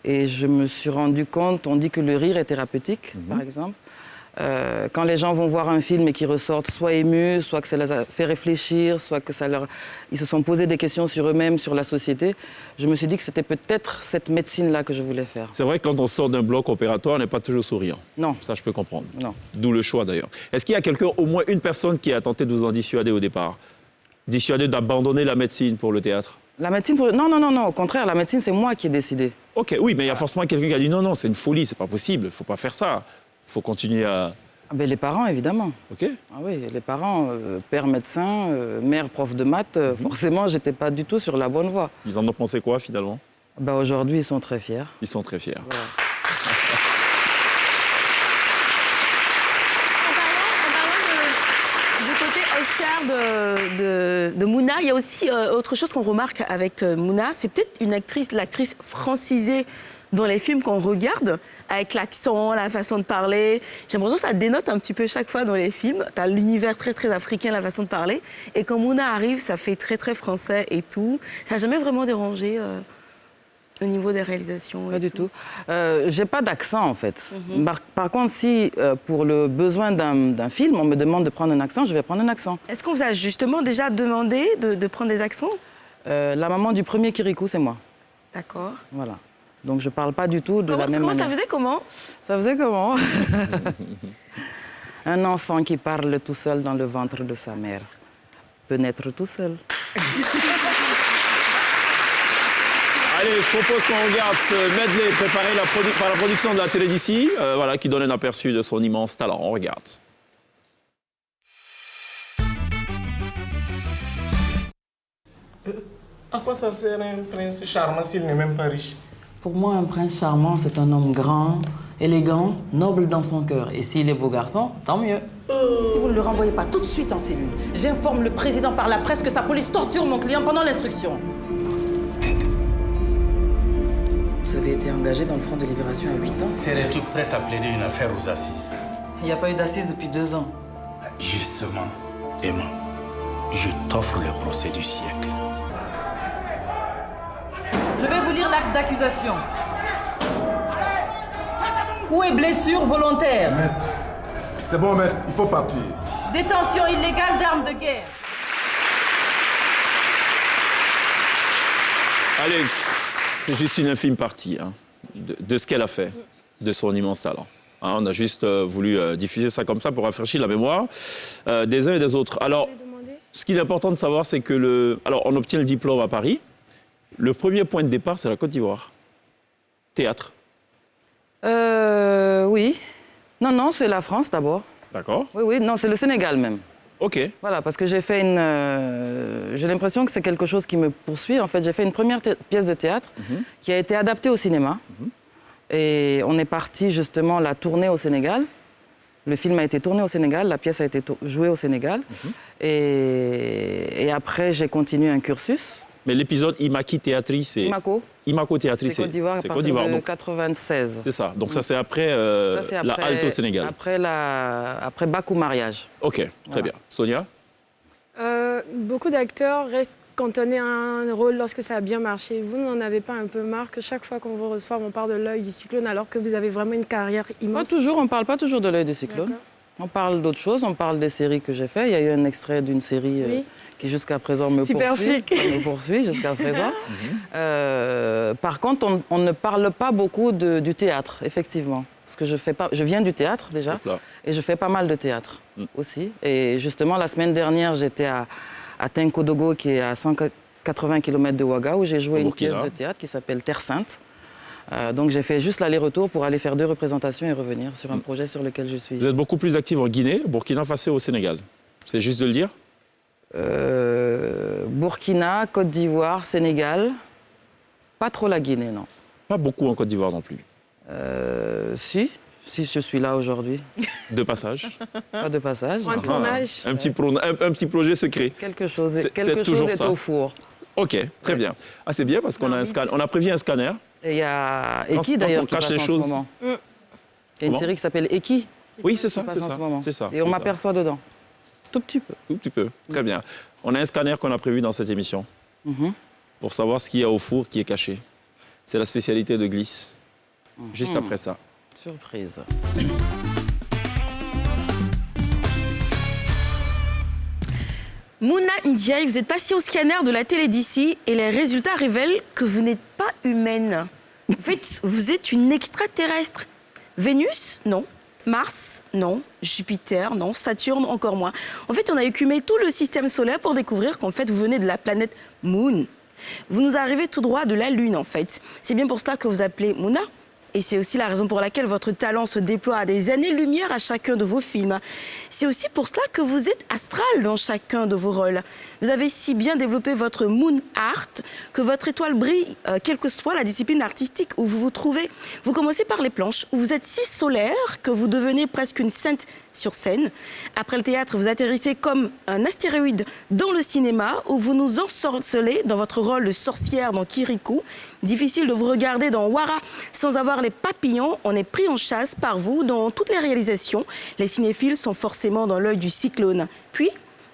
S6: Et je me suis rendu compte, on dit que le rire est thérapeutique, par exemple. Quand les gens vont voir un film et qu'ils ressortent soit émus, soit que ça les a fait réfléchir, soit que ils se sont posés des questions sur eux-mêmes, sur la société, je me suis dit que c'était peut-être cette médecine-là que je voulais faire.
S1: C'est vrai que quand on sort d'un bloc opératoire, on n'est pas toujours souriant.
S6: Non.
S1: Ça, je peux comprendre.
S6: Non.
S1: D'où le choix, d'ailleurs. Est-ce qu'il y a quelqu'un, au moins une personne, qui a tenté de vous en dissuader au départ? Dissuader d'abandonner la médecine pour le théâtre?
S6: La médecine, non, au contraire, la médecine, c'est moi qui ai décidé.
S1: Ok, oui, mais il y a forcément quelqu'un qui a dit non, c'est une folie, c'est pas possible, il ne faut pas faire ça. Il faut continuer à...
S6: Ah ben, les parents, évidemment.
S1: Ok.
S6: Ah oui, les parents, père médecin, mère prof de maths, forcément, j'étais pas du tout sur la bonne voie.
S1: Ils en ont pensé quoi, finalement?
S6: Ben, aujourd'hui, ils sont très fiers.
S1: Ils sont très fiers.
S6: Voilà.
S2: En parlant du côté austère de Mouna, il y a aussi autre chose qu'on remarque avec Mouna, c'est peut-être l'actrice francisée dans les films qu'on regarde, avec l'accent, la façon de parler. J'ai l'impression que ça dénote un petit peu chaque fois dans les films. Tu as l'univers très, très africain, la façon de parler. Et quand Mouna arrive, ça fait très, très français et tout. Ça n'a jamais vraiment dérangé au niveau des réalisations.
S6: Pas du tout. J'ai pas d'accent, en fait. Par contre, si pour le besoin d'un film, on me demande de prendre un accent, je vais prendre un accent.
S2: Est-ce qu'on vous a justement déjà demandé de prendre des accents?
S6: La maman du premier Kirikou, c'est moi.
S2: D'accord.
S6: Voilà. Donc je parle pas du tout de la même manière.
S2: Ça faisait comment?
S6: Ça faisait comment? Un enfant qui parle tout seul dans le ventre de sa mère peut naître tout seul.
S1: Allez, je propose qu'on regarde ce medley préparé par la production de la télé d'ici, voilà, qui donne un aperçu de son immense talent. On regarde.
S7: À quoi ça sert un prince charmant s'il n'est même pas riche?
S6: Pour moi, un prince charmant, c'est un homme grand, élégant, noble dans son cœur. Et s'il est beau garçon, tant mieux.
S8: Si vous ne le renvoyez pas tout de suite en cellule, j'informe le président par la presse que sa police torture mon client pendant l'instruction. Vous avez été engagé dans le Front de Libération à 8 ans.
S9: Serais-tu prête à plaider une affaire aux assises?
S8: Il n'y a pas eu d'assises depuis 2 ans.
S9: Justement, Emma, je t'offre le procès du siècle.
S8: Je vais vous lire l'acte d'accusation. Coups et blessures volontaires.
S10: Maître, c'est bon, maître, il faut partir.
S8: Détention illégale d'armes de guerre.
S1: Allez, c'est juste une infime partie de ce qu'elle a fait, de son immense talent. On a juste voulu diffuser ça comme ça pour rafraîchir la mémoire des uns et des autres. Alors, ce qu'il est important de savoir, c'est que alors, on obtient le diplôme à Paris. Le premier point de départ, c'est la Côte d'Ivoire. Théâtre.
S6: Oui. Non, c'est la France d'abord.
S1: D'accord.
S6: Oui, non, c'est le Sénégal même.
S1: OK.
S6: Voilà, parce que j'ai fait j'ai l'impression que c'est quelque chose qui me poursuit. En fait, j'ai fait une première pièce de théâtre qui a été adaptée au cinéma. Et on est parti justement la tourner au Sénégal. Le film a été tourné au Sénégal, la pièce a été jouée au Sénégal. Et après, j'ai continué un cursus.
S1: Mais l'épisode Imaki Théâtri, c'est... Imako Théâtri,
S6: c'est Côte d'Ivoire à partir de 1996.
S1: C'est ça. Donc ça, c'est après, la halte au Sénégal.
S6: Après Bakou Mariage.
S1: OK, très bien. Sonia?
S3: Beaucoup d'acteurs restent cantonnés à un rôle lorsque ça a bien marché. Vous n'en avez pas un peu marre que chaque fois qu'on vous reçoit, on parle de l'œil du cyclone alors que vous avez vraiment une carrière immense?
S6: Pas toujours, on ne parle pas toujours de l'œil du cyclone. On parle d'autres choses, on parle des séries que j'ai faites. Il y a eu un extrait d'une série qui jusqu'à présent me poursuit jusqu'à présent. Par contre, on ne parle pas beaucoup du théâtre, effectivement. Parce que je viens du théâtre déjà, et je fais pas mal de théâtre aussi. Et justement, la semaine dernière, j'étais à Tenkodogo, qui est à 180 km de Ouaga, où j'ai joué une pièce de théâtre qui s'appelle Terre Sainte. Donc j'ai fait juste l'aller-retour pour aller faire 2 représentations et revenir sur un projet sur lequel je suis.
S1: Vous êtes beaucoup plus active en Guinée, Burkina Faso et au Sénégal. C'est juste de le dire?
S6: Burkina, Côte d'Ivoire, Sénégal. Pas trop la Guinée, non.
S1: Pas beaucoup en Côte d'Ivoire non plus.
S6: Si je suis là aujourd'hui.
S1: De passage?
S6: Pas de passage.
S3: Un tournage.
S1: Un petit projet secret.
S6: Quelque chose est au four.
S1: OK, très bien. Ah, c'est bien parce qu'on a prévu un scanner.
S6: Et il y a Eki d'ailleurs qui passe en ce moment. Il y a une série qui s'appelle Eki.
S1: Oui, c'est ça,
S6: c'est ça. Et on m'aperçoit dedans. Tout petit peu.
S1: Tout petit peu, très bien. On a un scanner qu'on a prévu dans cette émission pour savoir ce qu'il y a au four qui est caché. C'est la spécialité de Glisse. Juste après ça.
S6: Surprise.
S2: Mouna Ndiaye, vous êtes passée au scanner de la télé d'ici et les résultats révèlent que vous n'êtes pas humaine. En fait, vous êtes une extraterrestre. Vénus? Non. Mars? Non. Jupiter? Non. Saturne? Encore moins. En fait, on a écumé tout le système solaire pour découvrir qu'en fait, vous venez de la planète Moon. Vous nous arrivez tout droit de la Lune, en fait. C'est bien pour cela que vous appelez Mouna. Et c'est aussi la raison pour laquelle votre talent se déploie à des années-lumière à chacun de vos films. C'est aussi pour cela que vous êtes astral dans chacun de vos rôles. Vous avez si bien développé votre moon art que votre étoile brille, quelle que soit la discipline artistique où vous vous trouvez. Vous commencez par les planches, où vous êtes si solaire que vous devenez presque une sainte sur scène. Après le théâtre, vous atterrissez comme un astéroïde dans le cinéma, où vous nous ensorcelez dans votre rôle de sorcière dans Kirikou. Difficile de vous regarder dans Wara sans avoir les papillons. On est pris en chasse par vous dans toutes les réalisations. Les cinéphiles sont forcément dans l'œil du cyclone. Puis,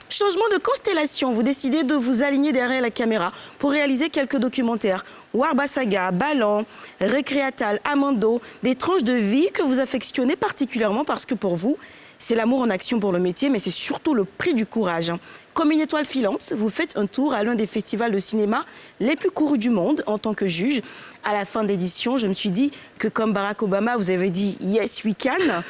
S2: changement de constellation, vous décidez de vous aligner derrière la caméra pour réaliser quelques documentaires. Warba Saga, Ballan, Récréatal, Amando, des tranches de vie que vous affectionnez particulièrement parce que pour vous, c'est l'amour en action pour le métier, mais c'est surtout le prix du courage. Comme une étoile filante, vous faites un tour à l'un des festivals de cinéma les plus courus du monde en tant que juge. À la fin de l'édition, je me suis dit que comme Barack Obama, vous avez dit « Yes, we can ».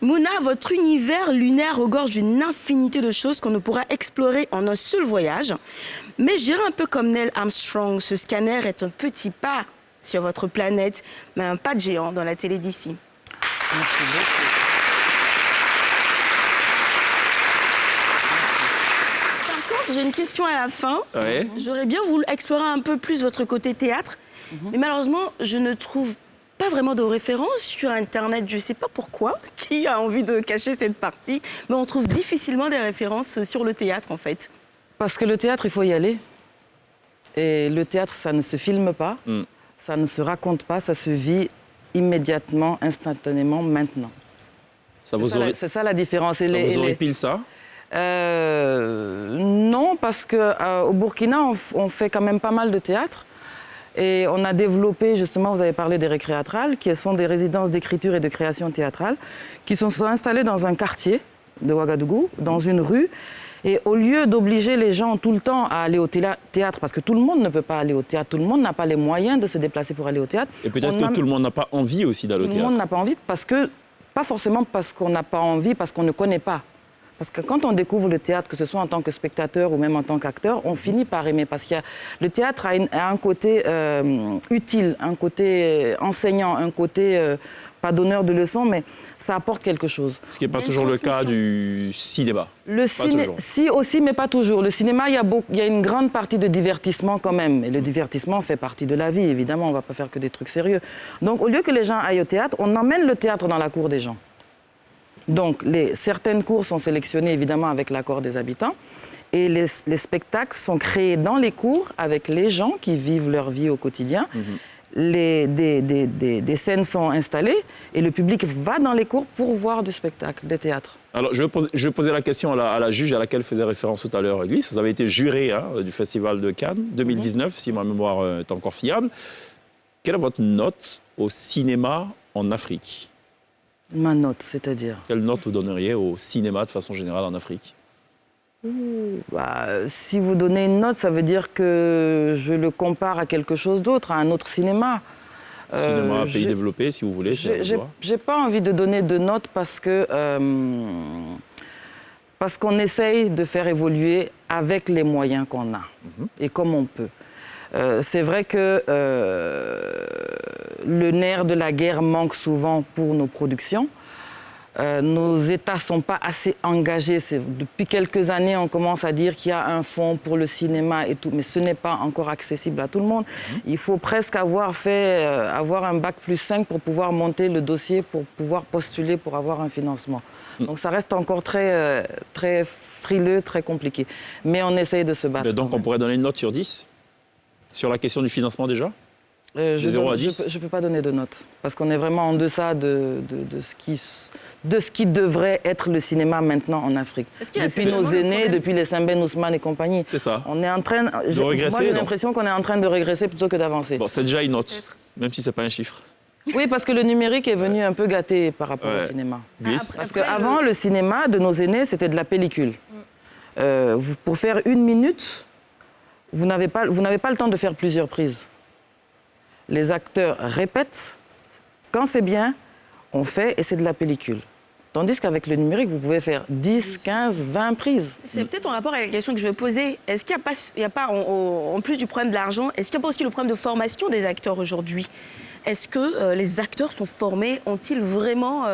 S2: Mouna, votre univers lunaire regorge d'une infinité de choses qu'on ne pourra explorer en un seul voyage. Mais je dirais un peu comme Neil Armstrong, ce scanner est un petit pas sur votre planète, mais un pas de géant dans la télé d'ici.
S6: Merci beaucoup.
S2: J'ai une question à la fin.
S1: Ouais.
S2: J'aurais bien voulu explorer un peu plus votre côté théâtre, mais malheureusement, je ne trouve pas vraiment de références sur Internet. Je ne sais pas pourquoi, qui a envie de cacher cette partie, mais on trouve difficilement des références sur le théâtre, en fait.
S6: Parce que le théâtre, il faut y aller. Et le théâtre, ça ne se filme pas, ça ne se raconte pas, ça se vit immédiatement, instantanément, maintenant. C'est ça la différence.
S1: Ça vous horripile ça ?
S6: Non, parce qu'au Burkina, on fait quand même pas mal de théâtre. Et on a développé, justement, vous avez parlé des récréatrales, qui sont des résidences d'écriture et de création théâtrale, qui sont installées dans un quartier de Ouagadougou, dans une rue. Et au lieu d'obliger les gens tout le temps à aller au théâtre, parce que tout le monde ne peut pas aller au théâtre, tout le monde n'a pas les moyens de se déplacer pour aller au théâtre.
S1: Et peut-être que tout le monde n'a pas envie aussi d'aller au théâtre.
S6: Tout le monde n'a pas envie, pas forcément parce qu'on n'a pas envie, parce qu'on ne connaît pas. Parce que quand on découvre le théâtre, que ce soit en tant que spectateur ou même en tant qu'acteur, on finit par aimer. Parce que le théâtre a un côté utile, un côté enseignant, un côté, pas donneur de leçons, mais ça apporte quelque chose.
S1: Ce qui n'est pas toujours le cas du cinéma.
S6: Si aussi, mais pas toujours. Le cinéma, il y a une grande partie de divertissement quand même. Et le divertissement fait partie de la vie, évidemment. On ne va pas faire que des trucs sérieux. Donc, au lieu que les gens aillent au théâtre, on emmène le théâtre dans la cour des gens. Donc, certaines cours sont sélectionnées, évidemment, avec l'accord des habitants. Et les spectacles sont créés dans les cours avec les gens qui vivent leur vie au quotidien. Des scènes sont installées et le public va dans les cours pour voir du spectacle, des théâtres.
S1: Alors, je vais poser la question à la juge à laquelle faisait référence tout à l'heure Glyce. Vous avez été juré du Festival de Cannes 2019, si ma mémoire est encore fiable. Quelle est votre note au cinéma en Afrique ?
S6: Ma note, c'est-à-dire ?
S1: Quelle note vous donneriez au cinéma de façon générale en Afrique ?
S6: Si vous donnez une note, ça veut dire que je le compare à quelque chose d'autre, à un autre cinéma.
S1: Cinéma pays développé, si vous voulez.
S6: J'ai pas envie de donner de notes parce qu'on essaye de faire évoluer avec les moyens qu'on a et comme on peut. C'est vrai que le nerf de la guerre manque souvent pour nos productions. Nos États ne sont pas assez engagés. Depuis quelques années, on commence à dire qu'il y a un fonds pour le cinéma et tout, mais ce n'est pas encore accessible à tout le monde. Il faut presque avoir un bac+5 pour pouvoir monter le dossier, pour pouvoir postuler, pour avoir un financement. Donc ça reste encore très, très frileux, très compliqué. Mais on essaye de se battre.
S1: Mais donc on pourrait donner une note sur 10 ? Sur la question du financement déjà ? De 0 à 10 ?
S6: Je ne peux pas donner de note, parce qu'on est vraiment en deçà de ce qui devrait être le cinéma maintenant en Afrique. Depuis nos aînés, depuis les Sembène Ousmane et compagnie.
S1: C'est ça.
S6: On est en train de
S1: regresser.
S6: Moi, j'ai l'impression qu'on est en train de régresser plutôt que d'avancer.
S1: Bon, c'est déjà une note, même si ce n'est pas un chiffre.
S6: Oui, parce que le numérique est venu un peu gâter par rapport au cinéma. Parce qu'avant, le cinéma de nos aînés, c'était de la pellicule. Pour faire 1 minute, vous n'avez pas le temps de faire plusieurs prises. Les acteurs répètent. Quand c'est bien, on fait et c'est de la pellicule. Tandis qu'avec le numérique, vous pouvez faire 10, 15, 20 prises.
S2: C'est peut-être en rapport avec la question que je vais poser. Est-ce qu'il n'y a pas, en plus du problème de l'argent, est-ce qu'il n'y a pas aussi le problème de formation des acteurs aujourd'hui? Est-ce que les acteurs sont formés? Ont-ils vraiment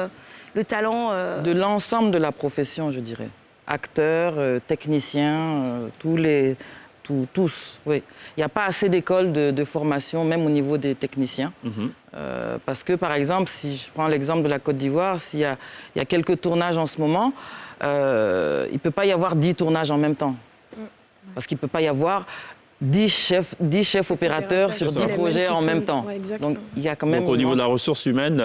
S2: le talent
S6: De l'ensemble de la profession, je dirais. Acteurs, techniciens, tous, oui. Il n'y a pas assez d'écoles de formation, même au niveau des techniciens. Parce que, par exemple, si je prends l'exemple de la Côte d'Ivoire, il y a quelques tournages en ce moment, il ne peut pas y avoir 10 tournages en même temps. Parce qu'il ne peut pas y avoir 10 chefs opérateurs sur 10 projets en même temps.
S3: Ouais,
S6: donc, il y a quand même...
S1: Donc, au niveau de la ressource humaine,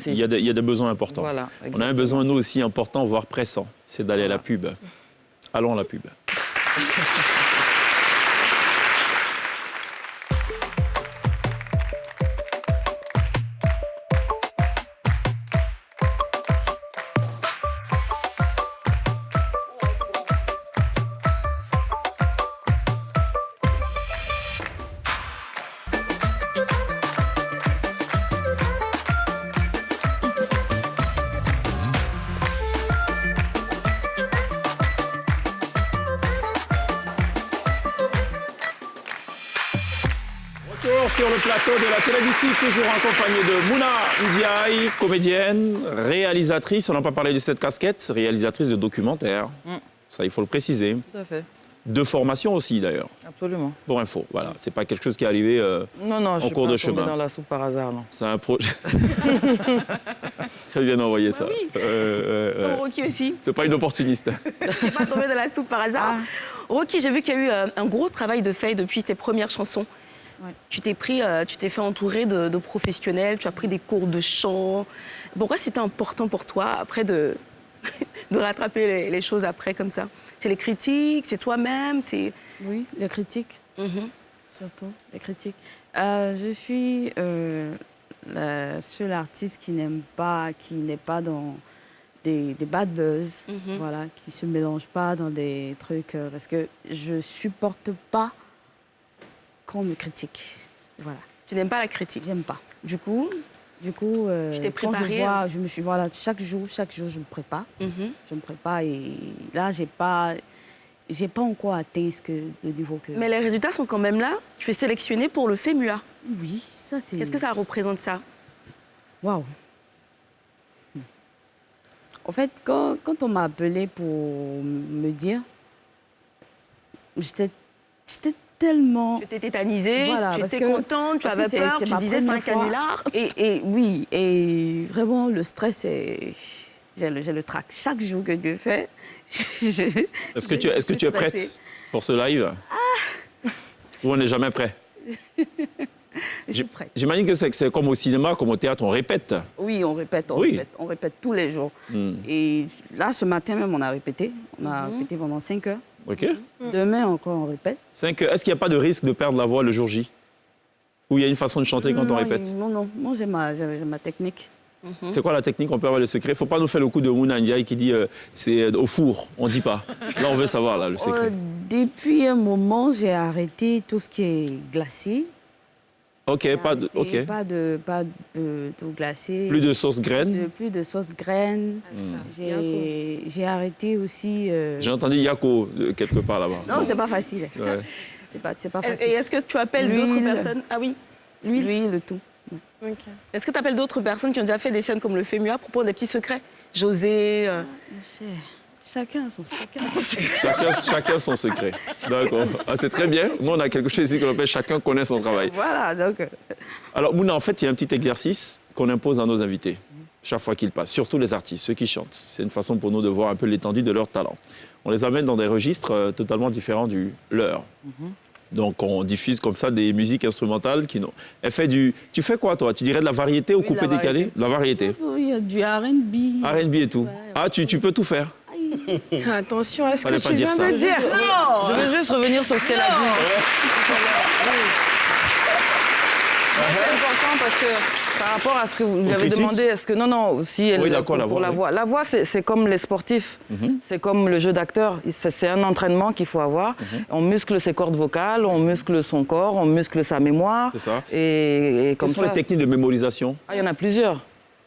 S1: il y a des besoins importants.
S6: Voilà,
S1: on a un besoin, nous aussi, important, voire pressant. C'est d'aller à la pub. Allons à la pub. Sur le plateau de la télévision, toujours accompagnée de Mouna Ndiaye, comédienne, réalisatrice, on n'a pas parlé de cette casquette, réalisatrice de documentaires, ça il faut le préciser.
S6: Tout à fait.
S1: De formation aussi d'ailleurs.
S6: Absolument.
S1: Pour info, voilà, c'est pas quelque chose qui est arrivé en cours de chemin.
S6: Non, je suis pas dans la soupe par hasard, non.
S1: C'est un projet. Très bien envoyé ça.
S2: Oui. Comme Rocky aussi.
S1: C'est pas une opportuniste.
S2: Tu n'es pas tombé dans la soupe par hasard. Rocky, j'ai vu qu'il y a eu un gros travail de fait depuis tes premières chansons. Ouais. Tu t'es fait entourer de professionnels, tu as pris des cours de chant. Pourquoi c'était important pour toi, après, de rattraper les choses après, comme ça? C'est les critiques, c'est toi-même, c'est...
S11: Oui, les critiques, surtout, les critiques. Je suis la seule artiste qui n'est pas dans des bad buzz, voilà, qui ne se mélange pas dans des trucs, parce que je ne supporte pas qu'on me critique. Voilà.
S2: Tu n'aimes pas la critique?
S11: J'aime pas.
S2: Du coup,
S11: je
S2: t'ai préparé.
S11: Je me suis voilà, chaque jour, je me prépare. Je me prépare et là, j'ai pas encore atteint le niveau que.
S2: Mais les résultats sont quand même là. Tu es sélectionné pour le FEMUA.
S11: Oui, ça c'est.
S2: Qu'est-ce que ça représente, ça?
S11: Waouh. En fait, quand on m'a appelée pour me dire, j'étais tellement...
S2: Tu étais tétanisée,
S11: voilà,
S2: tu étais contente, tu avais peur, tu disais c'est un canular.
S11: Et oui, et vraiment le stress, j'ai le trac. Chaque jour que Dieu fait,
S1: Est-ce que tu es prête pour ce live? Ou on n'est jamais prêt?
S11: Je suis prête.
S1: J'imagine que c'est comme au cinéma, comme au théâtre, on répète.
S11: Oui, on répète tous les jours. Et là, ce matin même, on a répété. On a répété pendant 5 heures.
S1: OK.
S11: Demain encore, on répète.
S1: 5 heures. Est-ce qu'il n'y a pas de risque de perdre la voix le jour J? Ou il y a une façon de chanter quand on répète?
S11: Non. Moi, j'ai ma technique.
S1: C'est quoi la technique? On peut avoir le secret. Il ne faut pas nous faire le coup de Mouna Ndiaye qui dit c'est au four. On ne dit pas. Là, on veut savoir là, le secret.
S11: Depuis un moment, j'ai arrêté tout ce qui est glacé.
S1: OK, pas de
S11: glacé.
S1: Plus de sauce graine?
S11: Plus de sauce graine. J'ai arrêté aussi...
S1: J'ai entendu Yako quelque part là-bas.
S11: Non, c'est pas facile.
S1: Ouais.
S11: C'est pas facile.
S2: Et est-ce que tu appelles d'autres personnes? Ah oui,
S11: l'huile, tout.
S2: Okay. Est-ce que tu appelles d'autres personnes qui ont déjà fait des scènes comme le FEMUA pour prendre des petits secrets? José
S11: Chacun son secret.
S1: Chacun son secret. D'accord. Ah, c'est très bien. Nous, on a quelque chose ici qu'on appelle chacun connaît son travail.
S11: Voilà, donc...
S1: Alors, Mouna, en fait, il y a un petit exercice qu'on impose à nos invités chaque fois qu'ils passent, surtout les artistes, ceux qui chantent. C'est une façon pour nous de voir un peu l'étendue de leur talent. On les amène dans des registres totalement différents du leur. Donc, on diffuse comme ça des musiques instrumentales qui n'ont... Tu fais quoi, toi? Tu dirais de la variété ou coupé décalé? De la variété.
S11: Il y a du R&B.
S1: R&B et tout. Ouais. Ah, tu peux tout faire?
S3: Attention à ce que tu viens
S1: de
S3: dire.
S6: Non, je veux juste revenir sur ce qu'elle a dit. C'est important parce que par rapport à ce que vous lui avez demandé, est-ce que si elle pour la voix. La voix, c'est comme les sportifs, c'est comme le jeu d'acteur. C'est un entraînement qu'il faut avoir. On muscle ses cordes vocales, on muscle son corps, on muscle sa mémoire.
S1: C'est ça.
S6: Et comme
S1: quelles sont les techniques de mémorisation?
S6: Il y en a plusieurs.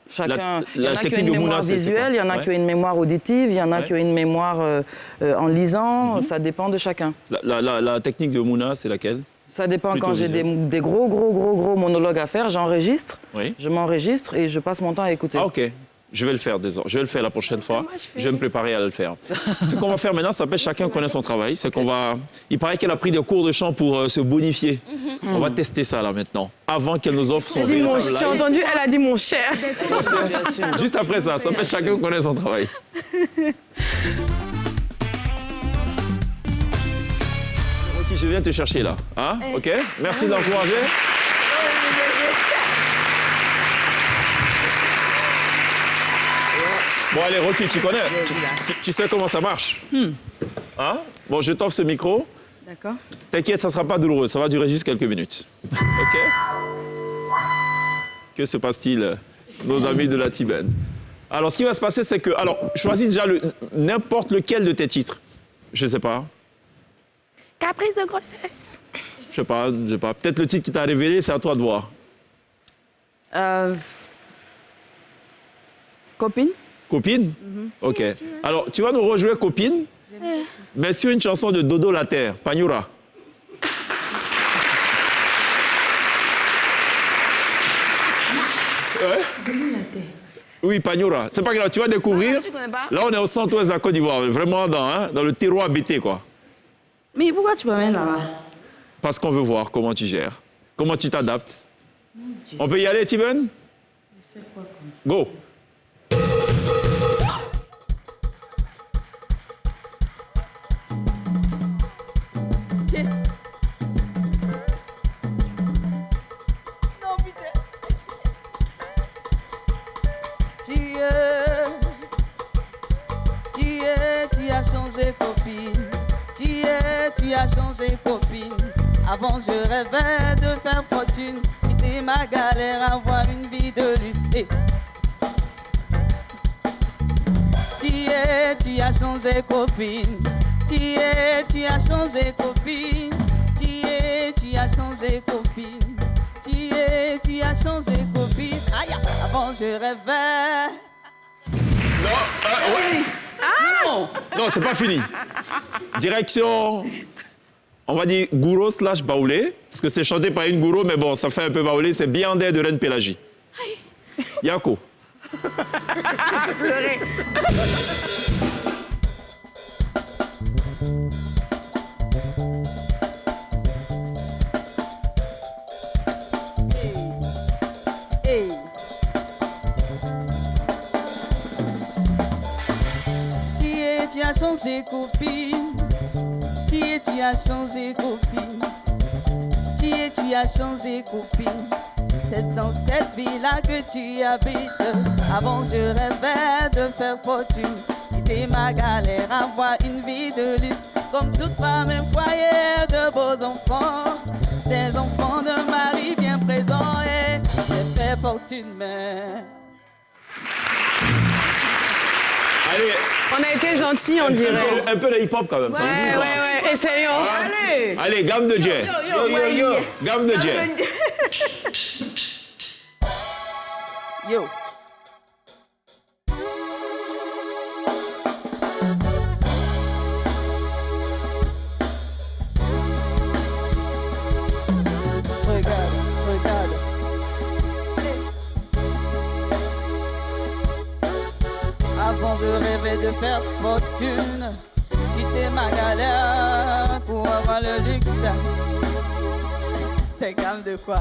S6: Chacun, il y
S1: La
S6: en a qui ont
S1: technique
S6: une
S1: de
S6: mémoire
S1: Mouna, c'est
S6: visuelle,
S1: quoi?
S6: il y en a qui ont une mémoire auditive, il y en a qui ont une mémoire en lisant, ça dépend de chacun.
S1: La technique de Mouna, c'est laquelle?
S6: Ça dépend
S1: Plutôt
S6: quand j'ai
S1: visuel.
S6: des gros monologues à faire, j'enregistre,
S1: Oui.
S6: je m'enregistre et je passe mon temps à écouter.
S1: Ah, OK. Je vais le faire, désormais. Je vais le faire la prochaine fois.
S3: moi, je fais.
S1: Je vais me préparer à le faire. Ce qu'on va faire maintenant, ça s'appelle chacun connaît son travail. C'est qu'on va... Il paraît qu'elle a pris des cours de chant pour se bonifier. On va tester ça, là, maintenant. Avant qu'elle nous offre son
S3: Elle a dit mon,
S1: véritable
S3: j'ai
S1: live.
S3: entendu, elle a dit mon cher.
S1: Juste après ça s'appelle chacun connaît son travail. Ok, je viens te chercher, là. Hein? OK? Merci de l'encourager. Bon, allez, Rocky, tu connais. Tu sais comment ça marche. Hein? Bon, je t'offre ce micro.
S11: D'accord.
S1: T'inquiète, ça ne sera pas douloureux. Ça va durer juste quelques minutes. OK? Que se passe-t-il, nos amis de la T-Band? Alors, ce qui va se passer, c'est que... Alors, choisis déjà n'importe lequel de tes titres. Je ne sais pas.
S3: Caprice de grossesse.
S1: Je sais pas. Peut-être le titre qui t'a révélé, c'est à toi de voir.
S11: Copine.
S1: Copine? OK. Alors, tu vas nous rejouer Copine, mais sur une chanson de Dodo La Terre, Pagnoura. Ouais? Oui, Pagnoura. C'est pas grave, tu vas découvrir.
S2: Tu connais pas?
S1: Là, on est au centre-ouest de la Côte d'Ivoire, vraiment dans le terroir BT, quoi.
S8: Mais pourquoi tu m'amènes là-bas?
S1: Parce qu'on veut voir comment tu gères, comment tu t'adaptes. On peut y aller, Tiben? Go.
S12: Tu as changé copine. Tu as changé copine. Avant je rêvais de faire fortune, quitter ma galère, avoir une vie de luxe. Hey. Tu as changé copine. Tu as changé copine. Tu as changé copine. Tu as changé copine. Aïe, avant je rêvais.
S1: Non, ouais.
S12: Non.
S1: Non, c'est pas fini. Direction, on va dire gouro / baoulé, parce que c'est chanté par une gouro, mais bon, ça fait un peu baoulé, c'est Biandé de Reine Pélagie. Yako.
S2: Pleurer.
S12: Hey. Tu as changé copine. Tu as changé copine. Tu as changé copine. C'est dans cette ville-là que tu habites. Avant je rêvais de faire fortune, quitter ma galère, avoir une vie de luxe. Comme toute femme, un foyer de beaux enfants, des enfants de mari bien présents. Et j'ai fait fortune, mais...
S1: Allez.
S3: On a été gentils, on dirait.
S1: Un peu de hip-hop quand même. ça vous dit, quoi.
S3: Essayons.
S2: Allez.
S1: Allez, gamme de J.
S4: Yo.
S1: Gamme de J.
S12: Yo. Regarde. Avant je rêvais de faire fortune, quitter ma galère pour avoir le luxe. C'est gamme de quoi?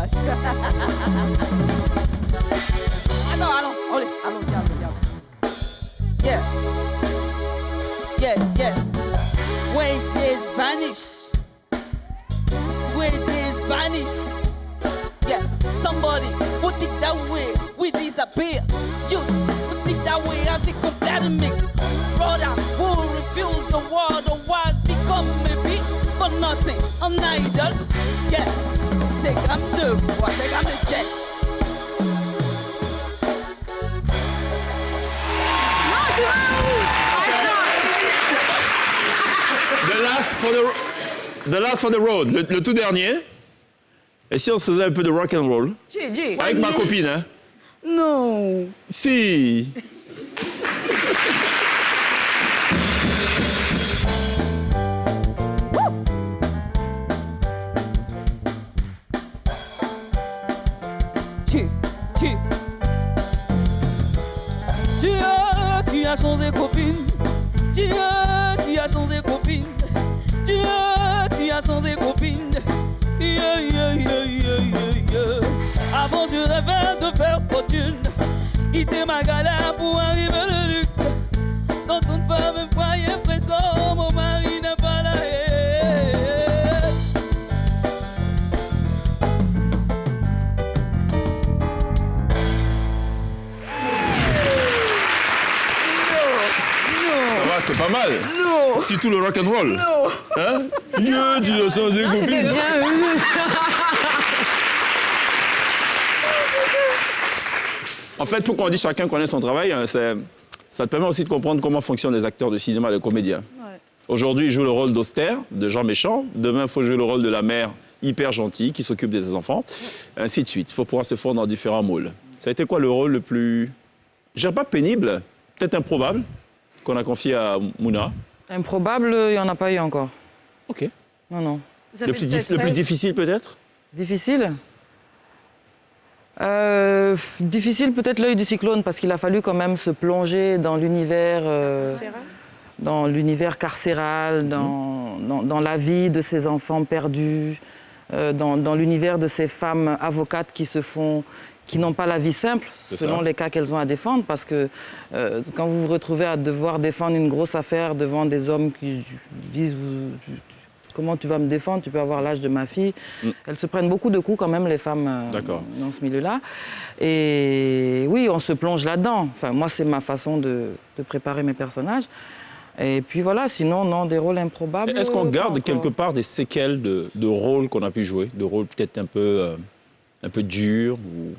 S12: Allons-y. Yeah. Wait is vanish. Yeah, somebody put it that way, we disappear. You put it that way as the complete mix. Brother who refuse the world become maybe for nothing, an idol. Yeah, c'est comme deux fois, c'est comme le jet.
S1: The Last for the Road, le tout dernier. Et si on se faisait un peu de rock and roll? Avec ma copine, hein?
S11: Non.
S1: Si.
S12: Tu as changé copine. Tu as changé copine. Tu as changé copine. Yeah, yeah, yeah, yeah, yeah. Avant je rêvais de faire fortune, quitter ma galère pour arriver le luxe. Quand on ne peut me croyait présent, mon mari n'est pas là.
S1: C'est pas mal.
S2: Non.
S1: C'est tout le rock and roll.
S2: Non.
S1: Hein? Yeah, tu as changé copine.
S3: C'était bien.
S1: En fait, pourquoi on dit chacun connaît son travail, ça te permet aussi de comprendre comment fonctionnent les acteurs de cinéma, les comédiens. Ouais. Aujourd'hui, ils jouent le rôle d'austère, de gens méchants. Demain, il faut jouer le rôle de la mère hyper gentille qui s'occupe de ses enfants. Ainsi de suite. Il faut pouvoir se fondre dans différents moules. Ça a été quoi le rôle le plus, je dirais pas pénible, peut-être improbable, qu'on a confié à Mouna?
S6: Improbable, il n'y en a pas eu encore.
S1: OK.
S6: Non, non.
S1: Le plus difficile, peut-être?
S6: Difficile? Difficile, peut-être l'œil du cyclone, parce qu'il a fallu quand même se plonger dans l'univers... dans l'univers carcéral, dans la vie de ces enfants perdus, dans l'univers de ces femmes avocates qui n'ont pas la vie simple, selon les cas qu'elles ont à défendre, parce que quand vous vous retrouvez à devoir défendre une grosse affaire devant des hommes qui disent « Comment tu vas me défendre? Tu peux avoir l'âge de ma fille. » Elles se prennent beaucoup de coups quand même, les femmes dans ce milieu-là. Et oui, on se plonge là-dedans. Enfin, moi, c'est ma façon de préparer mes personnages. Et puis voilà, sinon, non, des rôles improbables.
S1: Est-ce qu'on garde quelque part des séquelles de rôles qu'on a pu jouer? De rôles peut-être un peu durs ou...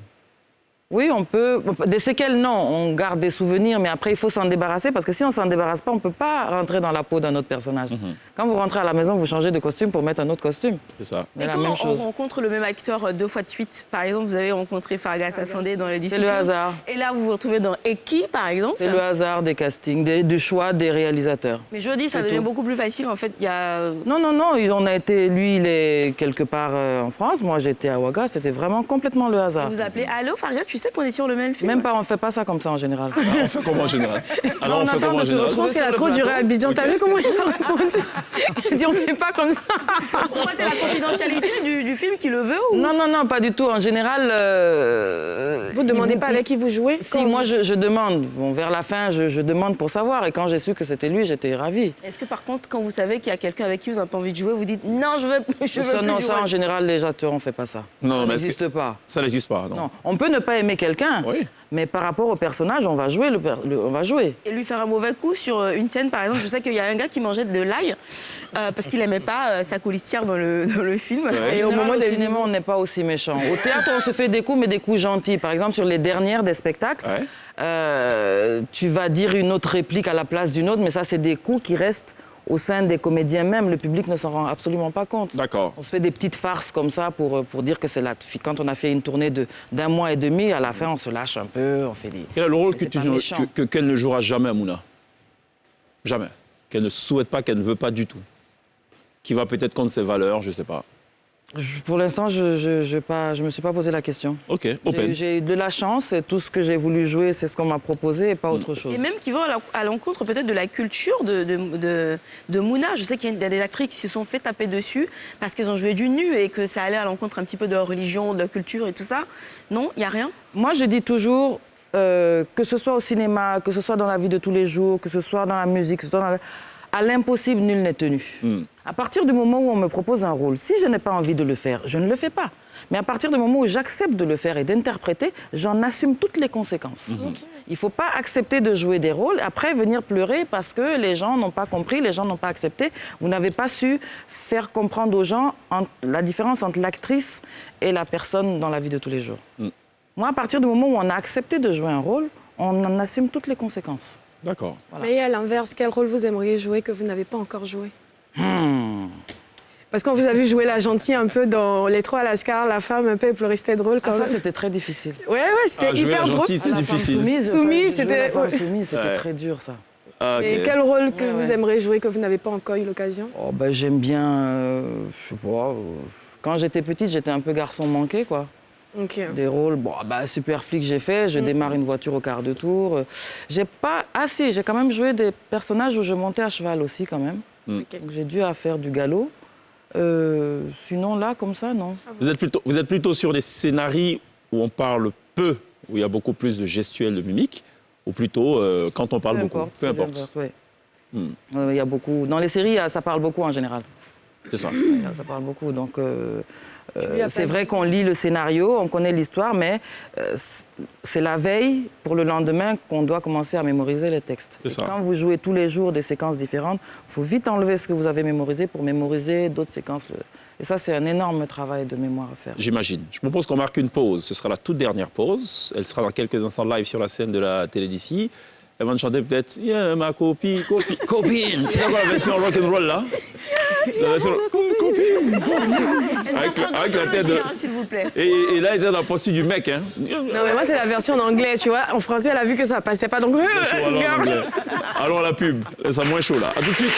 S6: Oui, on peut. Des séquelles, non. On garde des souvenirs, mais après, il faut s'en débarrasser, parce que si on ne s'en débarrasse pas, on ne peut pas rentrer dans la peau d'un autre personnage. Quand vous rentrez à la maison, vous changez de costume pour mettre un autre costume.
S1: C'est ça.
S2: Et quand on rencontre le même acteur 2 fois de suite, par exemple, vous avez rencontré Fargas Assandé dans le
S6: C'est le hasard.
S2: Et là, vous vous retrouvez dans Eki, par exemple.
S6: C'est le hasard des castings, du choix des réalisateurs.
S2: Mais je dis, ça devient beaucoup plus facile, en fait. Il y a...
S6: Non, on a été... Lui, il est quelque part en France. Moi, j'étais à Ouaga. C'était vraiment complètement le hasard.
S2: Vous appelez « Allô, Fargas, tu sais qu'on est sur le même film ?»
S6: Même pas, on ne fait pas ça comme ça en général.
S1: On fait comment en général? Alors, on fait comment en général?
S3: Je pense qu'elle a trop duré à Abidjan. T'as vu comment il a répondu? Il dit on ne fait pas comme ça.
S2: Pourquoi c'est la confidentialité du film qui le veut ou...
S6: Non, pas du tout. En général...
S3: Vous ne demandez pas avec qui vous jouez?
S6: Si, moi je demande. Bon, vers la fin, je demande pour savoir. Et quand j'ai su que c'était lui, j'étais ravie.
S2: Est-ce que par contre, quand vous savez qu'il y a quelqu'un avec qui vous n'avez pas envie de jouer, vous dites non, je veux plus
S6: Non, ça en général, les acteurs, on ne fait pas ça.
S1: Non,
S6: ça n'existe pas.
S1: Ça n'existe pas, non.
S6: On peut ne pas aimer quelqu'un.
S1: Oui.
S6: Mais par rapport au personnage, on va jouer. On va jouer.
S2: Et lui faire un mauvais coup sur une scène, par exemple, je sais qu'il y a un gars qui mangeait de l'ail parce qu'il n'aimait pas sa colistière dans le film.
S6: Ouais. Et au moment du cinéma, on n'est pas aussi méchant. Au théâtre, on se fait des coups, mais des coups gentils. Par exemple, sur les dernières des spectacles, tu vas dire une autre réplique à la place d'une autre, mais ça, c'est des coups qui restent au sein des comédiens même. Le public ne s'en rend absolument pas compte.
S1: D'accord.
S6: On se fait des petites farces comme ça pour dire que c'est la... Quand on a fait une tournée d'1 mois et demi, à la fin, on se lâche un peu, on fait des...
S1: Quel est le rôle qu'elle ne jouera jamais à Mouna? Jamais. Qu'elle ne souhaite pas, qu'elle ne veut pas du tout. Qui va peut-être contre ses valeurs, je ne sais pas.
S6: Pour l'instant, je ne me suis pas posé la question.
S1: OK, open.
S6: J'ai eu de la chance et tout ce que j'ai voulu jouer, c'est ce qu'on m'a proposé et pas autre chose.
S2: Et même qui vont à l'encontre peut-être de la culture de Mouna. Je sais qu'il y a des actrices qui se sont fait taper dessus parce qu'elles ont joué du nu et que ça allait à l'encontre un petit peu de leur religion, de leur culture et tout ça. Non, il n'y a rien?
S6: Moi, je dis toujours, que ce soit au cinéma, que ce soit dans la vie de tous les jours, que ce soit dans la musique, que ce soit dans à l'impossible, nul n'est tenu. À partir du moment où on me propose un rôle, si je n'ai pas envie de le faire, je ne le fais pas. Mais à partir du moment où j'accepte de le faire et d'interpréter, j'en assume toutes les conséquences. Il ne faut pas accepter de jouer des rôles, après venir pleurer parce que les gens n'ont pas compris, les gens n'ont pas accepté. Vous n'avez pas su faire comprendre aux gens la différence entre l'actrice et la personne dans la vie de tous les jours. Moi, à partir du moment où on a accepté de jouer un rôle, on en assume toutes les conséquences.
S1: D'accord.
S3: Voilà. Mais à l'inverse, quel rôle vous aimeriez jouer que vous n'avez pas encore joué? Parce qu'on vous a vu jouer la gentille un peu dans Les Trois à Lascar, la femme un peu, elle pleurait, c'était drôle quand même.
S6: Ça, c'était très difficile.
S3: Ouais, c'était hyper drôle.
S1: C'est difficile.
S3: Soumise, c'était
S6: très dur, ça.
S1: Ah, okay.
S3: Et quel rôle que vous aimeriez jouer que vous n'avez pas encore eu l'occasion?
S6: J'aime bien, je sais pas, quand j'étais petite, j'étais un peu garçon manqué, quoi.
S3: Okay.
S6: Des rôles, super flic j'ai fait, je démarre une voiture au quart de tour. J'ai quand même joué des personnages où je montais à cheval aussi quand même. Okay. Donc j'ai dû faire du galop. Sinon là, comme ça, non.
S1: Vous êtes plutôt sur des scénarios où on parle peu, où il y a beaucoup plus de gestuelle, de mimique, ou plutôt quand on parle beaucoup? Peu importe.
S6: Il y a beaucoup. Dans les séries, ça parle beaucoup en général.
S1: C'est ça.
S6: Ça parle beaucoup. Donc, c'est vrai qu'on lit le scénario, on connaît l'histoire, mais c'est la veille, pour le lendemain, qu'on doit commencer à mémoriser les textes. Et quand vous jouez tous les jours des séquences différentes, il faut vite enlever ce que vous avez mémorisé pour mémoriser d'autres séquences. Et ça, c'est un énorme travail de mémoire à faire.
S1: J'imagine. Je propose qu'on marque une pause. Ce sera la toute dernière pause. Elle sera dans quelques instants live sur la scène de la télé d'ici. Elles vont chanter peut-être « ma copine ». C'est quoi la version rock'n'roll, là? La version copine. Avec la tête de...
S2: s'il vous plaît.
S1: Et là, elle était dans la posture du mec. Hein.
S3: Non, mais moi, c'est la version en anglais, tu vois. En français, elle a vu que ça passait pas, donc...
S1: Allons à la pub. C'est moins chaud, là. À tout de suite.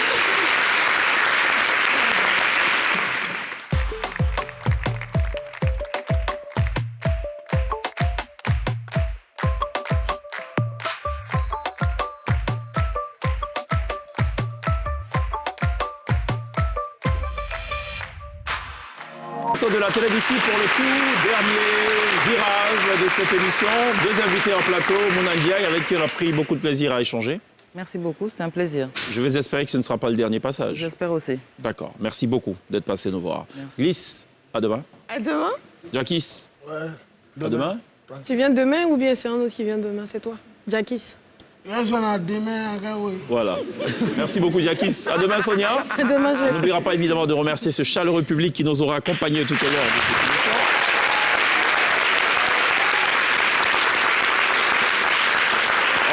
S1: De la télé d'ici pour le tout dernier virage de cette émission. Deux invités en plateau, Mouna Ndiaye, avec qui on a pris beaucoup de plaisir à échanger.
S6: Merci beaucoup, c'était un plaisir.
S1: Je vais espérer que ce ne sera pas le dernier passage.
S6: J'espère aussi.
S1: D'accord, merci beaucoup d'être passé nous voir. Glisse, à demain.
S2: À demain.
S1: Jackies.
S4: Ouais.
S1: À demain.
S3: Tu viens demain ou bien c'est un autre qui vient demain? C'est toi, Jackies.
S1: Voilà. Merci beaucoup, Jackies. À demain, Sonia.
S3: À demain,
S1: on n'oubliera pas évidemment de remercier ce chaleureux public qui nous aura accompagnés tout au long de cette émission.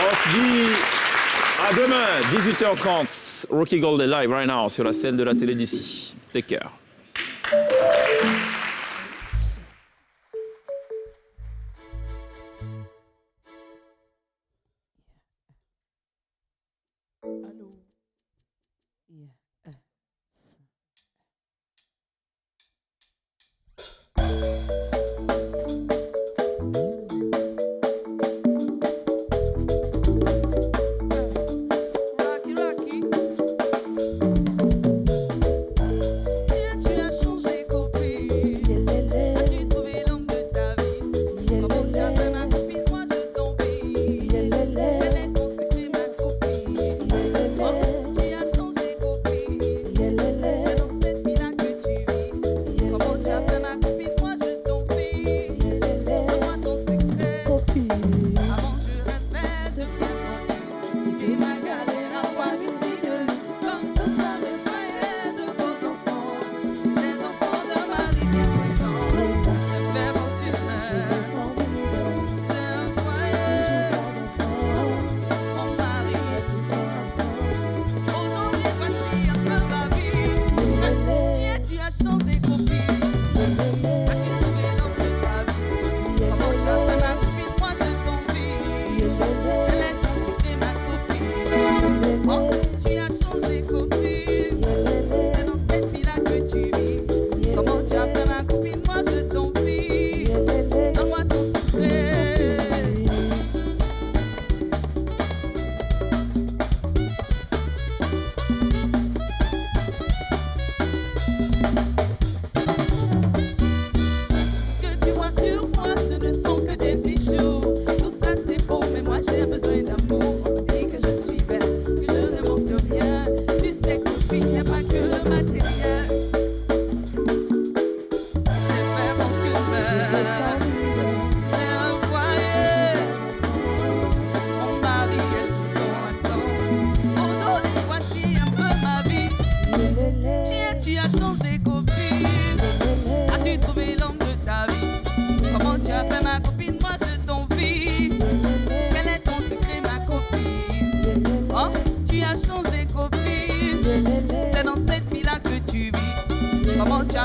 S1: On se dit à demain, 18h30. Rocky Gold est live right now sur la scène de la télé d'ici. Take care.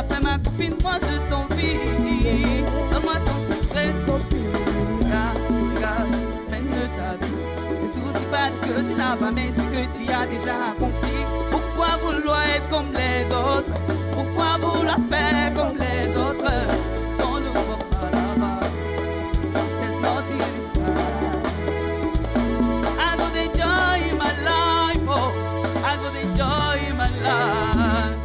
S12: pas fait ma copine, moi je t'envie. Donne-moi ton secret, copine. Regarde, mène ta vie. Ne soucie pas de ce que tu n'as pas, mais ce que tu as déjà accompli. Pourquoi vouloir être comme les autres? Pourquoi vouloir faire comme les autres? On ne voit pas là-bas. There's nothing inside. I got the joy in my life, oh, I got the joy in my life.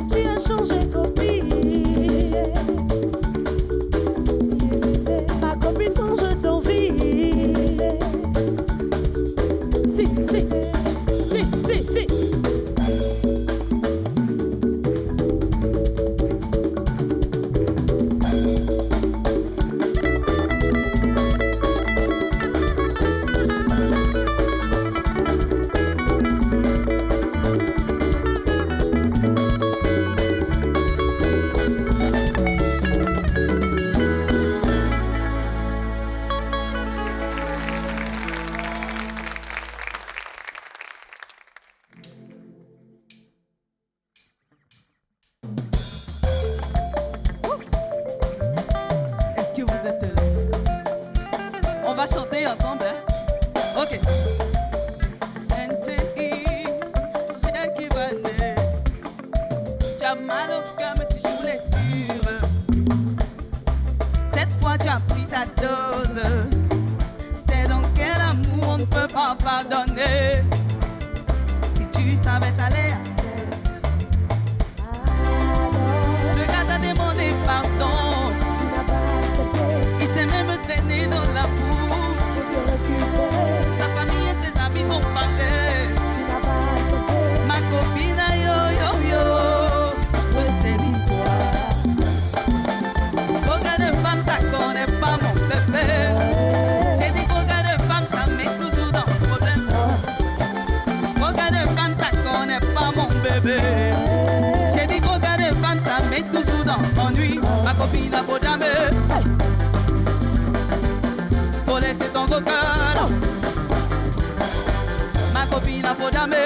S13: Tu as changé copine, ma copine quand je t'envie. Si.
S12: Est-ce que vous êtes là? On va chanter ensemble, hein? Ok. NCI, j'ai qui va naître. Tu as mal au cœur, mais tu joues les durs. Cette fois, tu as pris ta dose. C'est dans quel amour on ne peut pas pardonner. Si tu savais, t'allais à cette. Le gars t'a demandé pardon.
S13: Tu n'as pas accepté.
S12: Il s'est même traîné dans la boue.
S13: Pour te récupérer.
S12: Sa famille et ses amis t'ont parlé.
S13: Tu n'as pas accepté.
S12: Ma copine, yo. Ressaisis-toi. Coca de femme, ça connaît pas mon bébé. J'ai dit coca de femme, ça met toujours dans le problème. Coca de femme, ça connaît pas mon bébé. J'ai dit coca de femme, ça met toujours dans l'ennui. Ma copine a beau jamais. Faut laisser ton vocal. Ma copine a beau jamais.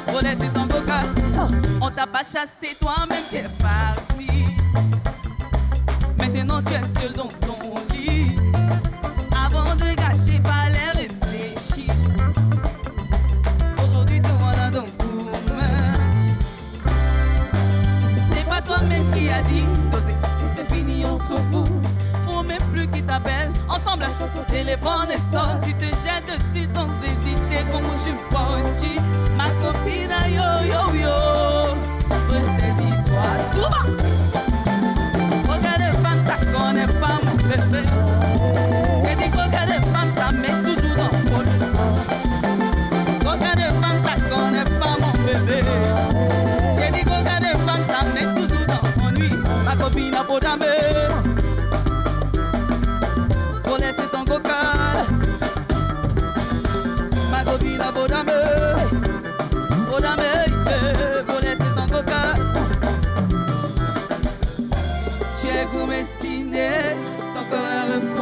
S12: Faut laisser ton vocal. On t'a pas chassé, toi-même tu es parti. Maintenant tu es seul dans ton lit. Avant de gâcher, fallait réfléchir. Aujourd'hui tout le monde a ton commun. C'est pas toi-même qui a dit d'oser. Et c'est fini entre vous. Faut même plus qu'ils t'appellent. Ensemble, ton téléphone est sort. Tu te jettes dessus sans hésiter comme je suis ponchi. Ma copine, yo. Ressaisis-toi. Souvent. Coca de femme, ça connaît pas mon bébé. J'ai dit coca de femme, ça met toujours dans le bol. Coca de femme, ça connaît pas mon bébé. J'ai dit coca de femme, ça met toujours dans l'ennui. Ma copine a beau jamais. Faut laisser ton vocal. Ma copine a beau jamais. Faut laisser ton vocal. Tu es comestiné, ton corps est refait.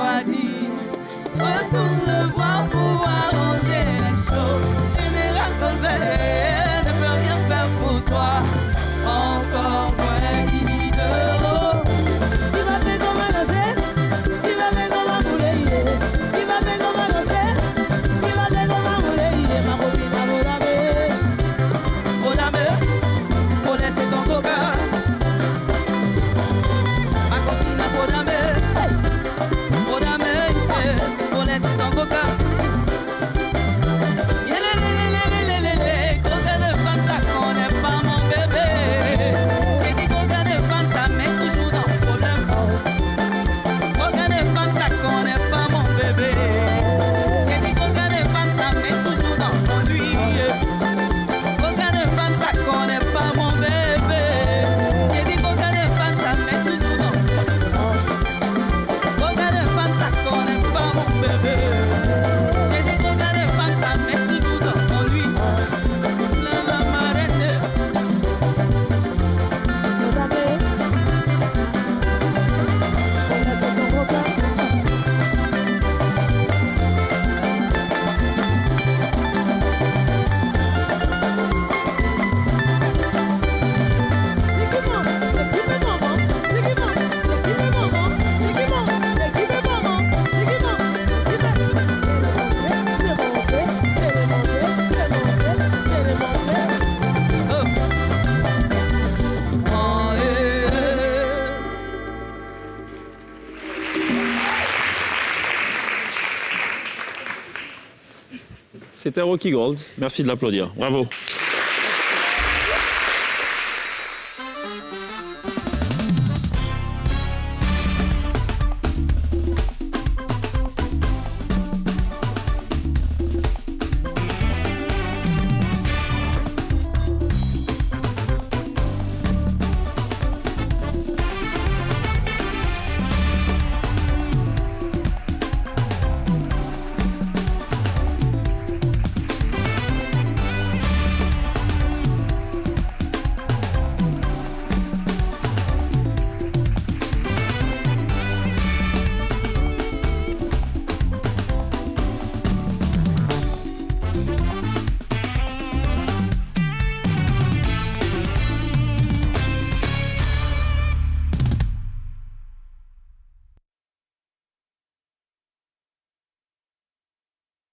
S1: C'était Rocky Gold. Merci de l'applaudir. Bravo.